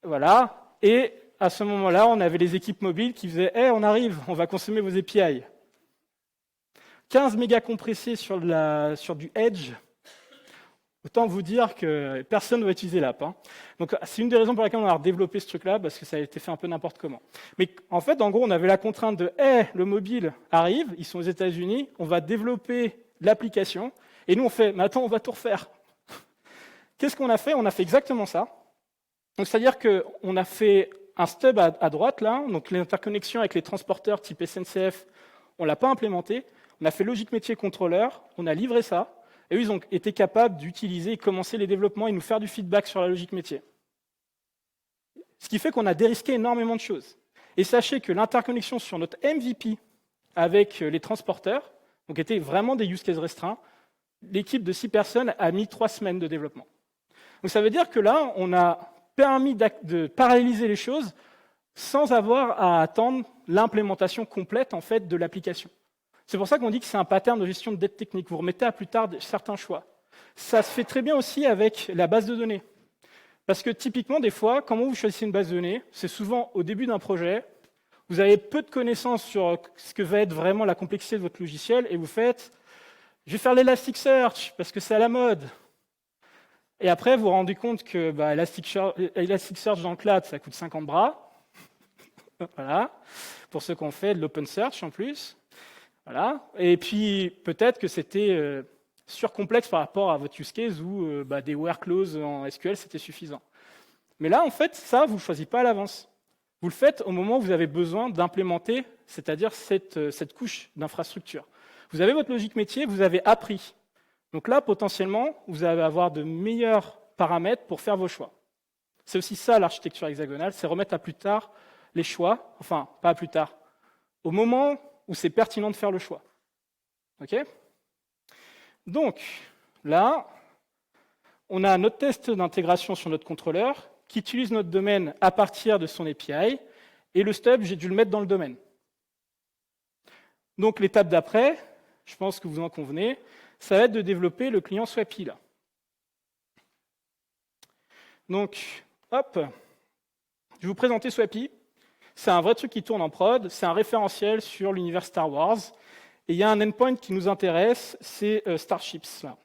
Voilà. Et à ce moment-là, on avait les équipes mobiles qui faisaient « Hey, on arrive, on va consommer vos API ». 15 mégas compressés sur du Edge, autant vous dire que personne ne va utiliser l'app. Donc c'est une des raisons pour laquelle on a développé ce truc-là, parce que ça a été fait un peu n'importe comment. Mais en fait, en gros, on avait la contrainte de hey, le mobile arrive, ils sont aux États-Unis, on va développer l'application, et nous on fait mais attends, on va tout refaire. Qu'est-ce qu'on a fait? On a fait exactement ça. Donc, c'est-à-dire qu'on a fait un stub à droite, là, donc l'interconnexion avec les transporteurs type SNCF, on ne l'a pas implémenté. On a fait logique métier contrôleur, on a livré ça, et eux, ils ont été capables d'utiliser et commencer les développements et nous faire du feedback sur la logique métier. Ce qui fait qu'on a dérisqué énormément de choses. Et sachez que l'interconnexion sur notre MVP avec les transporteurs, donc était vraiment des use cases restreints, l'équipe de 6 personnes a mis 3 semaines de développement. Donc ça veut dire que là, on a permis de paralléliser les choses sans avoir à attendre l'implémentation complète en fait, de l'application. C'est pour ça qu'on dit que c'est un pattern de gestion de dette technique. Vous remettez à plus tard certains choix. Ça se fait très bien aussi avec la base de données. Parce que typiquement, des fois, comment vous choisissez une base de données? C'est souvent au début d'un projet, vous avez peu de connaissances sur ce que va être vraiment la complexité de votre logiciel, et vous faites « je vais faire l'Elasticsearch, parce que c'est à la mode ». Et après, vous vous rendez compte que Elasticsearch dans le cloud, ça coûte 50 bras. Voilà. Pour ceux qui ont fait de l'OpenSearch en plus. Voilà. Et puis, peut-être que c'était surcomplexe par rapport à votre use case où des where clauses en SQL, c'était suffisant. Mais là, en fait, ça, vous ne le choisissez pas à l'avance. Vous le faites au moment où vous avez besoin d'implémenter, c'est-à-dire cette couche d'infrastructure. Vous avez votre logique métier, vous avez appris. Donc là, potentiellement, vous allez avoir de meilleurs paramètres pour faire vos choix. C'est aussi ça l'architecture hexagonale, c'est remettre à plus tard les choix, enfin, pas à plus tard, au moment où c'est pertinent de faire le choix. OK ? Donc, là, on a notre test d'intégration sur notre contrôleur qui utilise notre domaine à partir de son API, et le stub, j'ai dû le mettre dans le domaine. Donc, l'étape d'après, je pense que vous en convenez, ça va être de développer le client Swappy, là. Donc, hop, je vais vous présenter Swappy. C'est un vrai truc qui tourne en prod, c'est un référentiel sur l'univers Star Wars. Et il y a un endpoint qui nous intéresse, c'est Starships. Là.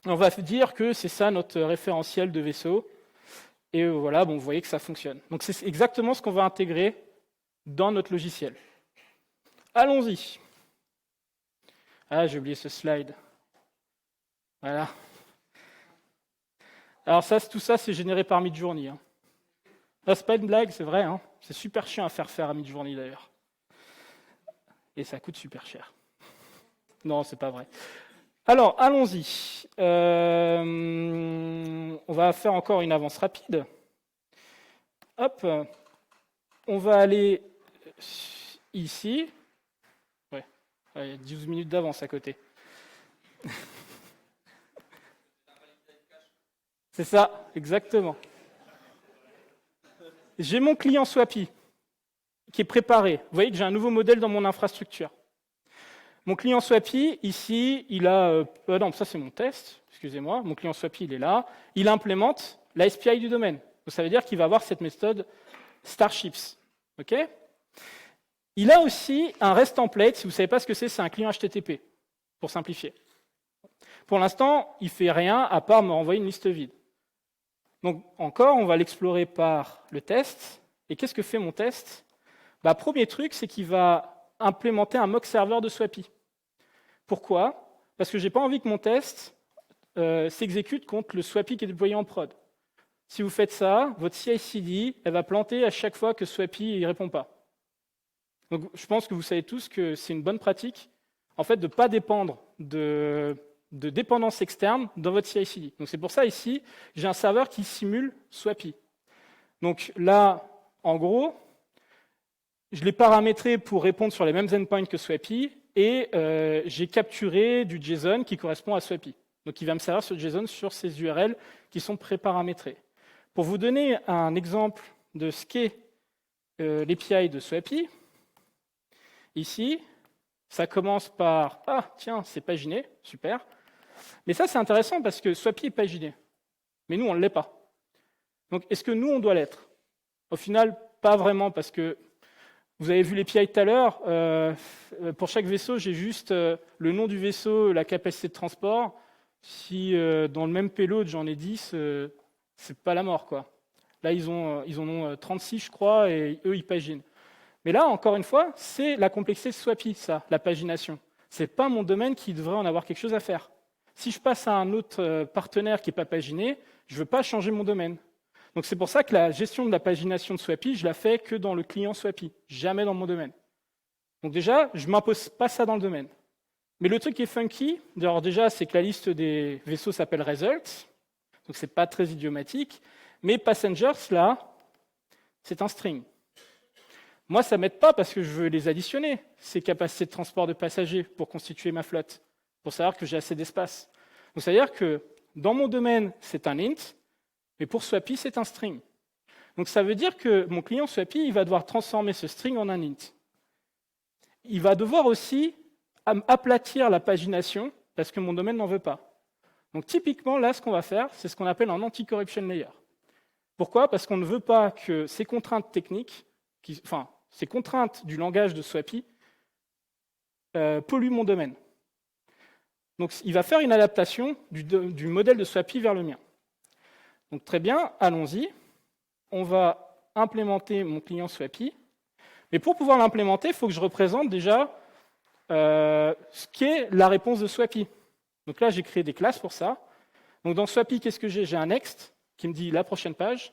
On va dire que c'est ça notre référentiel de vaisseau. Et voilà, bon, vous voyez que ça fonctionne. Donc c'est exactement ce qu'on va intégrer dans notre logiciel. Allons-y. Ah, j'ai oublié ce slide. Voilà. Alors ça, tout ça, c'est généré par Midjourney. Hein. Là, c'est pas une blague, c'est vrai. Hein. C'est super chiant à faire à Midjourney d'ailleurs. Et ça coûte super cher. Non, c'est pas vrai. Alors, allons-y. On va faire encore une avance rapide. Hop. On va aller ici. Ouais, il y a 12 minutes d'avance à côté. C'est ça, exactement. J'ai mon client Swappy qui est préparé. Vous voyez que j'ai un nouveau modèle dans mon infrastructure. Mon client Swappy, ici, il a... non, ça c'est mon test, excusez-moi. Mon client Swappy, il est là. Il implémente la SPI du domaine. Donc, ça veut dire qu'il va avoir cette méthode Starships. OK ? Il a aussi un REST template. Si vous ne savez pas ce que c'est un client HTTP, pour simplifier. Pour l'instant, il ne fait rien à part me renvoyer une liste vide. Donc, encore, on va l'explorer par le test. Et qu'est-ce que fait mon test ? Premier truc, c'est qu'il va implémenter un mock serveur de Swappy. Pourquoi ? Parce que je n'ai pas envie que mon test s'exécute contre le Swappy qui est déployé en prod. Si vous faites ça, votre CI/CD, elle va planter à chaque fois que Swappy ne répond pas. Donc, je pense que vous savez tous que c'est une bonne pratique, en fait, de ne pas dépendre de dépendance externe dans votre CI/CD. Donc, c'est pour ça, ici, j'ai un serveur qui simule Swappy. Donc là, en gros, je l'ai paramétré pour répondre sur les mêmes endpoints que Swappy, et j'ai capturé du JSON qui correspond à Swappy. Donc, il va me servir ce JSON sur ces URL qui sont préparamétrés. Pour vous donner un exemple de ce qu'est l'API de Swappy, ici, ça commence par « Ah, tiens, c'est paginé, super ». Mais ça, c'est intéressant parce que Swappy est paginé. Mais nous, on ne l'est pas. Donc, est-ce que nous, on doit l'être ? Au final, pas vraiment, parce que vous avez vu l'API tout à l'heure. Pour chaque vaisseau, j'ai juste le nom du vaisseau, la capacité de transport. Si dans le même payload, j'en ai 10, c'est pas la mort, quoi. Là, ils en ont 36, je crois, et eux, ils paginent. Mais là, encore une fois, c'est la complexité de Swappy, ça, la pagination. C'est pas mon domaine qui devrait en avoir quelque chose à faire. Si je passe à un autre partenaire qui n'est pas paginé, je ne veux pas changer mon domaine. Donc c'est pour ça que la gestion de la pagination de Swappy, je la fais que dans le client Swappy, jamais dans mon domaine. Donc déjà, je ne m'impose pas ça dans le domaine. Mais le truc qui est funky, alors déjà, c'est que la liste des vaisseaux s'appelle results, donc c'est pas très idiomatique, mais passengers, là, c'est un string. Moi, ça ne m'aide pas parce que je veux les additionner, ces capacités de transport de passagers pour constituer ma flotte, pour savoir que j'ai assez d'espace. Donc ça veut dire que dans mon domaine, c'est un int, mais pour Swappy, c'est un string. Donc ça veut dire que mon client Swappy, il va devoir transformer ce string en un int. Il va devoir aussi aplatir la pagination parce que mon domaine n'en veut pas. Donc typiquement, là, ce qu'on va faire, c'est ce qu'on appelle un anti-corruption layer. Pourquoi? Parce qu'on ne veut pas que ces contraintes techniques, ces contraintes du langage de Swappy, polluent mon domaine. Donc il va faire une adaptation du modèle de Swappy vers le mien. Donc très bien, allons-y. On va implémenter mon client Swappy. Mais pour pouvoir l'implémenter, il faut que je représente déjà ce qu'est la réponse de Swappy. Donc là, j'ai créé des classes pour ça. Donc dans Swappy, qu'est-ce que j'ai? J'ai un next qui me dit la prochaine page,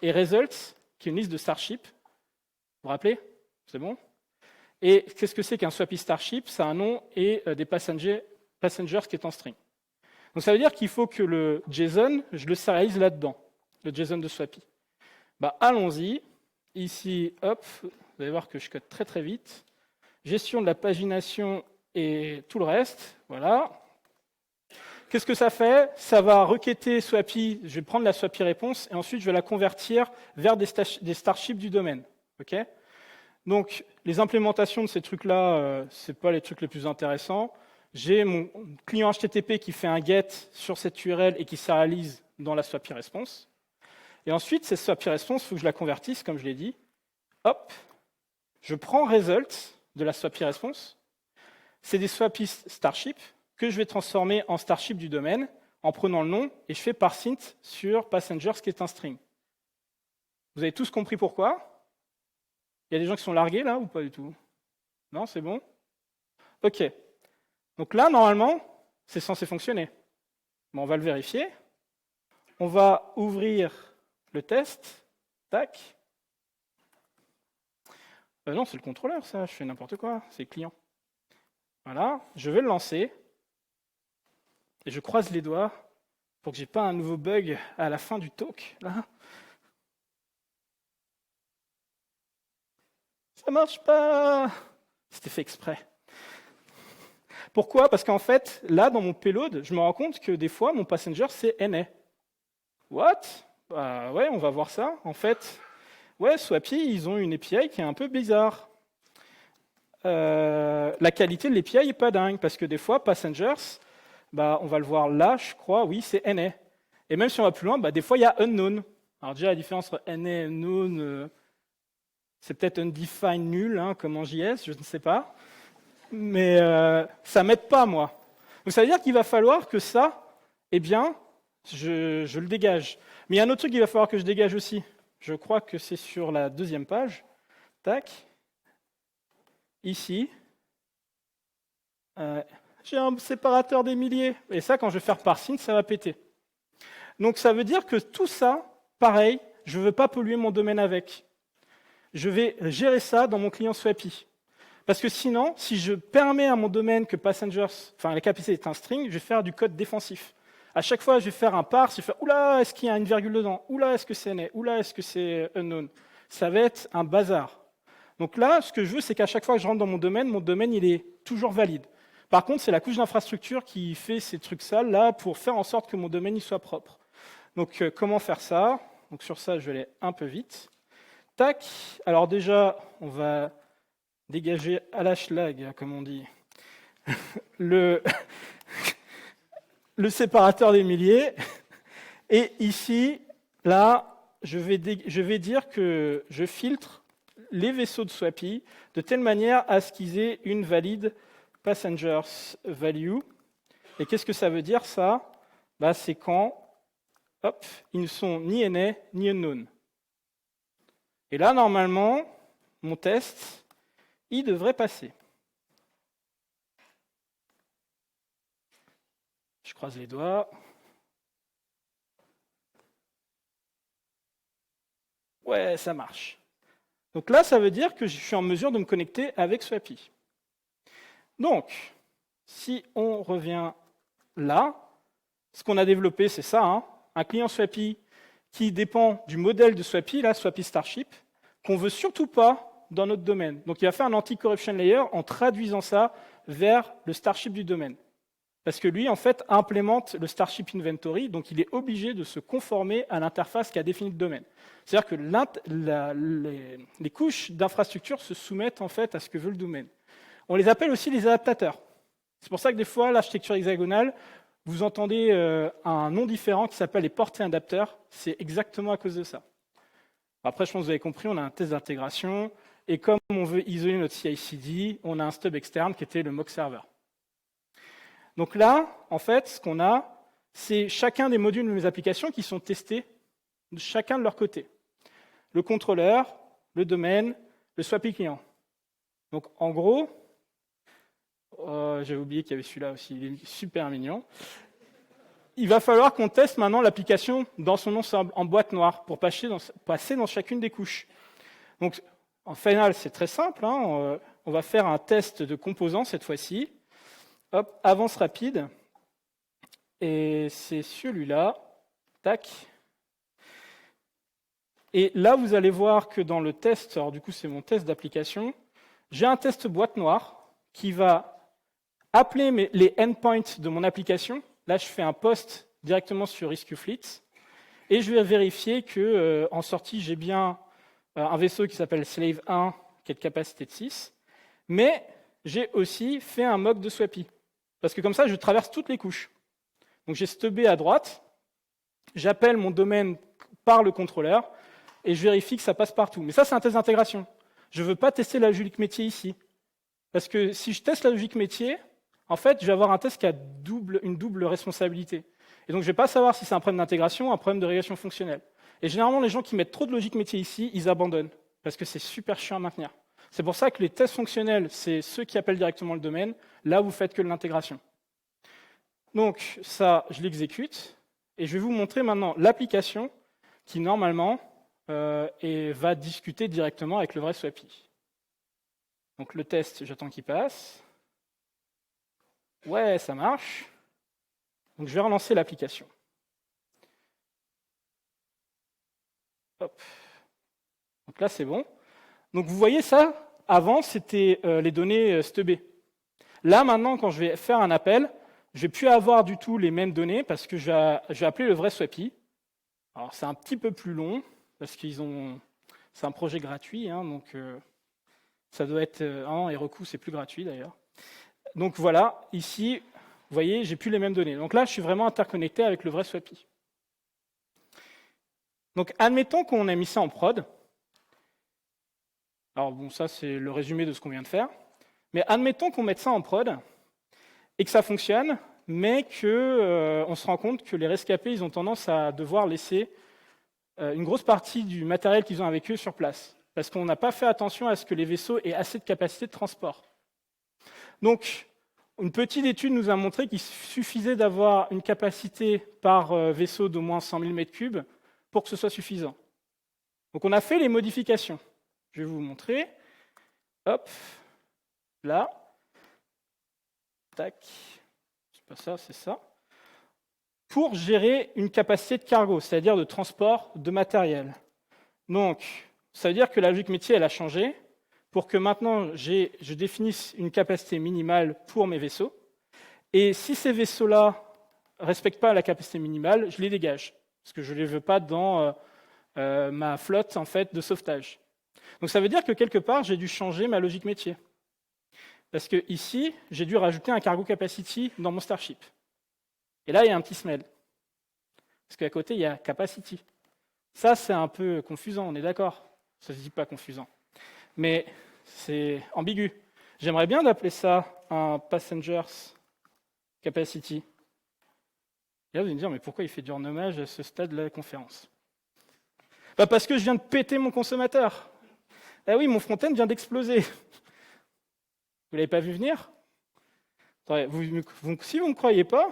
et results, qui est une liste de Starship. Vous vous rappelez? C'est bon? Et qu'est-ce que c'est qu'un Swappy Starship? C'est un nom et des passengers qui est en string. Donc ça veut dire qu'il faut que le JSON, je le sérialise là-dedans, le JSON de Swappy. Allons-y. Ici, hop, vous allez voir que je code très très vite. Gestion de la pagination et tout le reste. Voilà. Qu'est-ce que ça fait? Ça va requêter Swappy, je vais prendre la Swappy réponse et ensuite je vais la convertir vers des Starships du domaine. Okay. Donc les implémentations de ces trucs-là, ce n'est pas les trucs les plus intéressants. J'ai mon client HTTP qui fait un get sur cette URL et qui se réalise dans la Swappy response. Et ensuite, cette Swappy response, il faut que je la convertisse, comme je l'ai dit. Hop, je prends result de la Swappy response. C'est des Swappy Starship que je vais transformer en Starship du domaine en prenant le nom et je fais parsint sur passengers qui est un string. Vous avez tous compris pourquoi? Il y a des gens qui sont largués là ou pas du tout? Non, c'est bon? Ok. Donc là, normalement, c'est censé fonctionner. Bon, on va le vérifier. On va ouvrir le test. Tac. Non, c'est le contrôleur, ça. Je fais n'importe quoi. C'est le client. Voilà. Je vais le lancer. Et je croise les doigts pour que j'ai pas un nouveau bug à la fin du talk. Là. Ça marche pas. C'était fait exprès. Pourquoi? Parce qu'en fait, là, dans mon payload, je me rends compte que des fois, mon passenger, c'est NA. What? Bah ouais, on va voir ça. En fait, ouais, Swappy, ils ont une API qui est un peu bizarre. La qualité de l'API n'est pas dingue, parce que des fois, passengers, on va le voir là, je crois, oui, c'est NA. Et même si on va plus loin, des fois, il y a unknown. Alors déjà, la différence entre NA et unknown, c'est peut-être undefined nul, hein, comme en JS, je ne sais pas. Mais ça ne m'aide pas, moi. Donc ça veut dire qu'il va falloir que ça, eh bien, je le dégage. Mais il y a un autre truc qu'il va falloir que je dégage aussi. Je crois que c'est sur la deuxième page. Tac. Ici. J'ai un séparateur des milliers. Et ça, quand je vais faire parsing, ça va péter. Donc ça veut dire que tout ça, pareil, je ne veux pas polluer mon domaine avec. Je vais gérer ça dans mon client Swappy. Parce que sinon, si je permets à mon domaine que passengers, la capacité est un string, je vais faire du code défensif. À chaque fois, je vais faire un parse, je vais faire oula, est-ce qu'il y a une virgule dedans? Oula, est-ce que c'est NA? Oula, est-ce que c'est unknown? Ça va être un bazar. Donc là, ce que je veux, c'est qu'à chaque fois que je rentre dans mon domaine, il est toujours valide. Par contre, c'est la couche d'infrastructure qui fait ces trucs sales là pour faire en sorte que mon domaine il soit propre. Donc, comment faire ça? Donc sur ça, je vais aller un peu vite. Tac. Alors déjà, on va dégager à la schlag, comme on dit, le séparateur des milliers. Et ici, là, je vais dire que je filtre les vaisseaux de Swappy de telle manière à ce qu'ils aient une valide passengers value. Et qu'est-ce que ça veut dire, ça? C'est quand ils ne sont ni NA ni unknown. Et là, normalement, mon test, il devrait passer. Je croise les doigts. Ouais, ça marche. Donc là, ça veut dire que je suis en mesure de me connecter avec Swappy. Donc, si on revient là, ce qu'on a développé, c'est ça, hein, un client Swappy qui dépend du modèle de Swappy, là, Swappy Starship, qu'on ne veut surtout pas dans notre domaine. Donc il va faire un anti-corruption layer en traduisant ça vers le Starship du domaine. Parce que lui, en fait, implémente le Starship Inventory, donc il est obligé de se conformer à l'interface qu'a définie le domaine. C'est-à-dire que les couches d'infrastructure se soumettent en fait à ce que veut le domaine. On les appelle aussi les adaptateurs. C'est pour ça que des fois, l'architecture hexagonale, vous entendez un nom différent qui s'appelle les portées adapteurs. C'est exactement à cause de ça. Après, je pense que vous avez compris, on a un test d'intégration, et comme on veut isoler notre CI/CD, on a un stub externe qui était le mock server. Donc là, en fait, ce qu'on a, c'est chacun des modules de mes applications qui sont testés, chacun de leur côté. Le contrôleur, le domaine, le Swappy client. Donc en gros, j'avais oublié qu'il y avait celui-là aussi, il est super mignon. Il va falloir qu'on teste maintenant l'application dans son ensemble, en boîte noire, pour passer dans chacune des couches. Donc en final, c'est très simple, hein, on va faire un test de composants cette fois-ci. Hop, avance rapide. Et c'est celui-là. Tac. Et là, vous allez voir que dans le test, alors du coup, c'est mon test d'application, j'ai un test boîte noire qui va appeler les endpoints de mon application. Là, je fais un post directement sur RiskuFleet. Et je vais vérifier que en sortie, j'ai bien un vaisseau qui s'appelle Slave 1, qui a de capacité de 6. Mais j'ai aussi fait un mock de Swappy. Parce que comme ça, je traverse toutes les couches. Donc j'ai stubé à droite, j'appelle mon domaine par le contrôleur, et je vérifie que ça passe partout. Mais ça, c'est un test d'intégration. Je ne veux pas tester la logique métier ici. Parce que si je teste la logique métier, en fait, je vais avoir un test qui a une double responsabilité. Et donc je ne vais pas savoir si c'est un problème d'intégration ou un problème de régression fonctionnelle. Et généralement, les gens qui mettent trop de logique métier ici, ils abandonnent. Parce que c'est super chiant à maintenir. C'est pour ça que les tests fonctionnels, c'est ceux qui appellent directement le domaine. Là, vous faites que de l'intégration. Donc ça, je l'exécute. Et je vais vous montrer maintenant l'application qui, normalement, va discuter directement avec le vrai Swappy. Donc le test, j'attends qu'il passe. Ouais, ça marche. Donc je vais relancer l'application. Hop. Donc là, c'est bon. Donc vous voyez ça, avant, c'était les données stubées. Là, maintenant, quand je vais faire un appel, je ne vais plus avoir du tout les mêmes données parce que je vais appeler le vrai Swappy. Alors, c'est un petit peu plus long parce c'est un projet gratuit, hein, donc ça doit être et Heroku, c'est plus gratuit d'ailleurs. Donc voilà, ici, vous voyez, j'ai plus les mêmes données. Donc là, je suis vraiment interconnecté avec le vrai Swappy. Donc, admettons qu'on ait mis ça en prod. Alors bon, ça, c'est le résumé de ce qu'on vient de faire. Mais admettons qu'on mette ça en prod et que ça fonctionne, mais qu'on se rend compte que les rescapés, ils ont tendance à devoir laisser une grosse partie du matériel qu'ils ont avec eux sur place, parce qu'on n'a pas fait attention à ce que les vaisseaux aient assez de capacité de transport. Donc, une petite étude nous a montré qu'il suffisait d'avoir une capacité par vaisseau d'au moins 100 000 m3 pour que ce soit suffisant. Donc, on a fait les modifications. Je vais vous montrer. Hop, là. Tac. C'est pas ça, c'est ça. Pour gérer une capacité de cargo, c'est-à-dire de transport de matériel. Donc, ça veut dire que la logique métier, elle a changé pour que maintenant, je définisse une capacité minimale pour mes vaisseaux. Et si ces vaisseaux-là ne respectent pas la capacité minimale, je les dégage, parce que je ne les veux pas dans ma flotte en fait, de sauvetage. Donc ça veut dire que quelque part, j'ai dû changer ma logique métier. Parce que ici, j'ai dû rajouter un cargo capacity dans mon Starship. Et là, il y a un petit smell. Parce qu'à côté, il y a capacity. Ça, c'est un peu confusant, on est d'accord? Ça ne se dit pas confusant. Mais c'est ambigu. J'aimerais bien d'appeler ça un passengers capacity. Et là, vous allez me dire, mais pourquoi il fait du renommage à ce stade de la conférence? Parce que je viens de péter mon consommateur. Ah oui, mon front-end vient d'exploser. Vous ne l'avez pas vu venir? Attendez, si vous ne me croyez pas,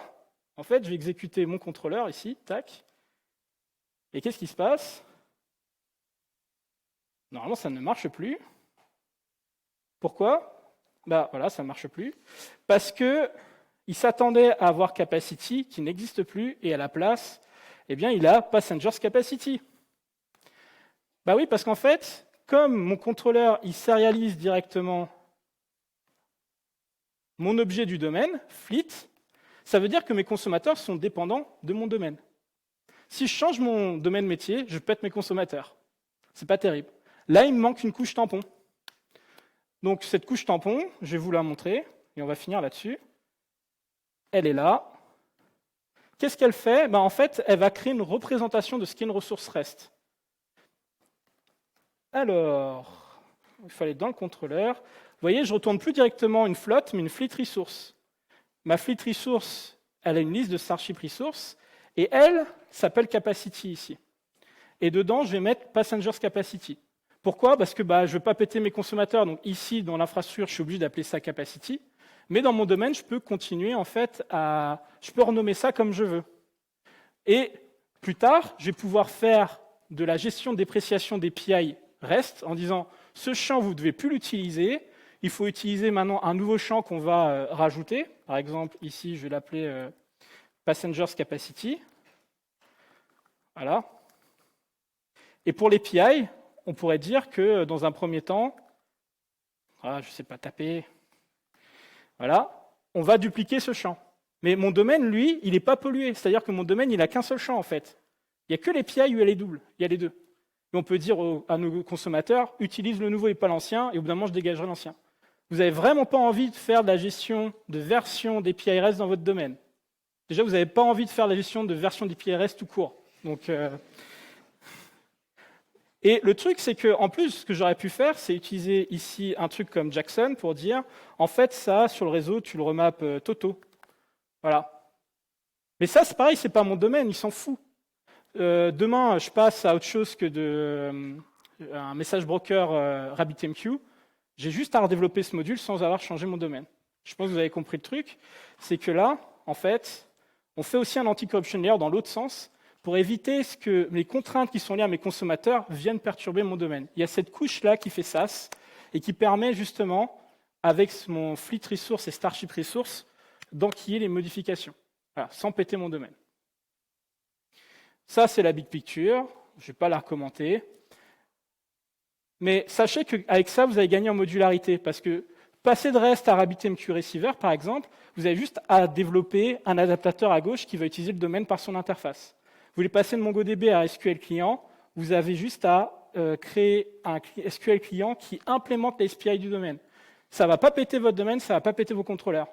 en fait, je vais exécuter mon contrôleur ici, tac. Et qu'est-ce qui se passe? Normalement, ça ne marche plus. Pourquoi? Voilà, ça ne marche plus. Parce qu'il s'attendait à avoir capacity qui n'existe plus, et à la place, eh bien, il a passengers capacity. Oui, parce qu'en fait, comme mon contrôleur, il sérialise directement mon objet du domaine, fleet, ça veut dire que mes consommateurs sont dépendants de mon domaine. Si je change mon domaine métier, je pète mes consommateurs. C'est pas terrible. Là, il me manque une couche tampon. Donc cette couche tampon, je vais vous la montrer, et on va finir là-dessus. Elle est là. Qu'est-ce qu'elle fait? En fait, elle va créer une représentation de ce qu'est une ressource REST. Alors, il fallait dans le contrôleur. Vous voyez, je ne retourne plus directement une flotte, mais une fleet resource. Ma fleet resource, elle a une liste de Starship resources, et elle s'appelle capacity ici. Et dedans, je vais mettre passengers capacity. Pourquoi? Parce que je ne veux pas péter mes consommateurs. Donc ici, dans l'infrastructure, je suis obligé d'appeler ça capacity. Mais dans mon domaine, je peux continuer en fait je peux renommer ça comme je veux. Et plus tard, je vais pouvoir faire de la gestion de dépréciation des PI REST en disant ce champ, vous ne devez plus l'utiliser. Il faut utiliser maintenant un nouveau champ qu'on va rajouter. Par exemple, ici, je vais l'appeler passengers capacity. Voilà. Et pour les PI, on pourrait dire que dans un premier temps, je ne sais pas taper, voilà, on va dupliquer ce champ. Mais mon domaine, lui, il n'est pas pollué. C'est-à-dire que mon domaine, il n'a qu'un seul champ, en fait. Il n'y a que les PI où elle est double, il y a les deux. Et on peut dire à nos consommateurs, utilise le nouveau et pas l'ancien, et au bout d'un moment, je dégagerai l'ancien. Vous n'avez vraiment pas envie de faire de la gestion de version des PI REST dans votre domaine. Déjà, vous n'avez pas envie de faire la gestion de version des PI REST tout court. Donc, Et le truc, c'est qu'en plus, ce que j'aurais pu faire, c'est utiliser ici un truc comme Jackson pour dire, en fait, ça, sur le réseau, tu le remappes Toto. Voilà. Mais ça, c'est pareil, c'est pas mon domaine, il s'en fout. Demain, je passe à autre chose que un message broker RabbitMQ. J'ai juste à redévelopper ce module sans avoir changé mon domaine. Je pense que vous avez compris le truc. C'est que là, en fait, on fait aussi un anti-corruption layer dans l'autre sens, pour éviter que les contraintes qui sont liées à mes consommateurs viennent perturber mon domaine. Il y a cette couche-là qui fait SaaS et qui permet justement, avec mon Fleet Resource et Starship Resource, d'enquiller les modifications, voilà, sans péter mon domaine. Ça, c'est la big picture. Je ne vais pas la recommenter. Mais sachez qu'avec ça, vous avez gagné en modularité, parce que passer de REST à RabbitMQ Receiver, par exemple, vous avez juste à développer un adaptateur à gauche qui va utiliser le domaine par son interface. Vous voulez passer de MongoDB à SQL client, vous avez juste à créer un SQL client qui implémente les API du domaine. Ça ne va pas péter votre domaine, ça ne va pas péter vos contrôleurs,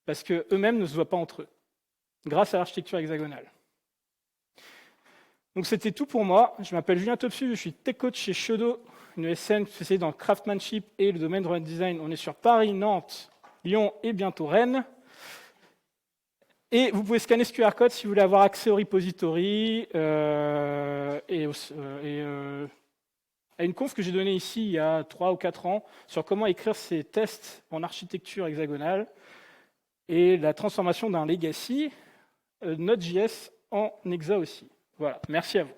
parce qu'eux-mêmes ne se voient pas entre eux, grâce à l'architecture hexagonale. Donc c'était tout pour moi. Je m'appelle Julien Topsu, je suis tech coach chez Shodo, une ESN spécialisée dans le craftsmanship et le domaine de web design. On est sur Paris, Nantes, Lyon et bientôt Rennes. Et vous pouvez scanner ce QR code si vous voulez avoir accès au repository à une conf que j'ai donnée ici il y a 3 ou 4 ans sur comment écrire ces tests en architecture hexagonale et la transformation d'un legacy Node.js en Nexa aussi. Voilà, merci à vous.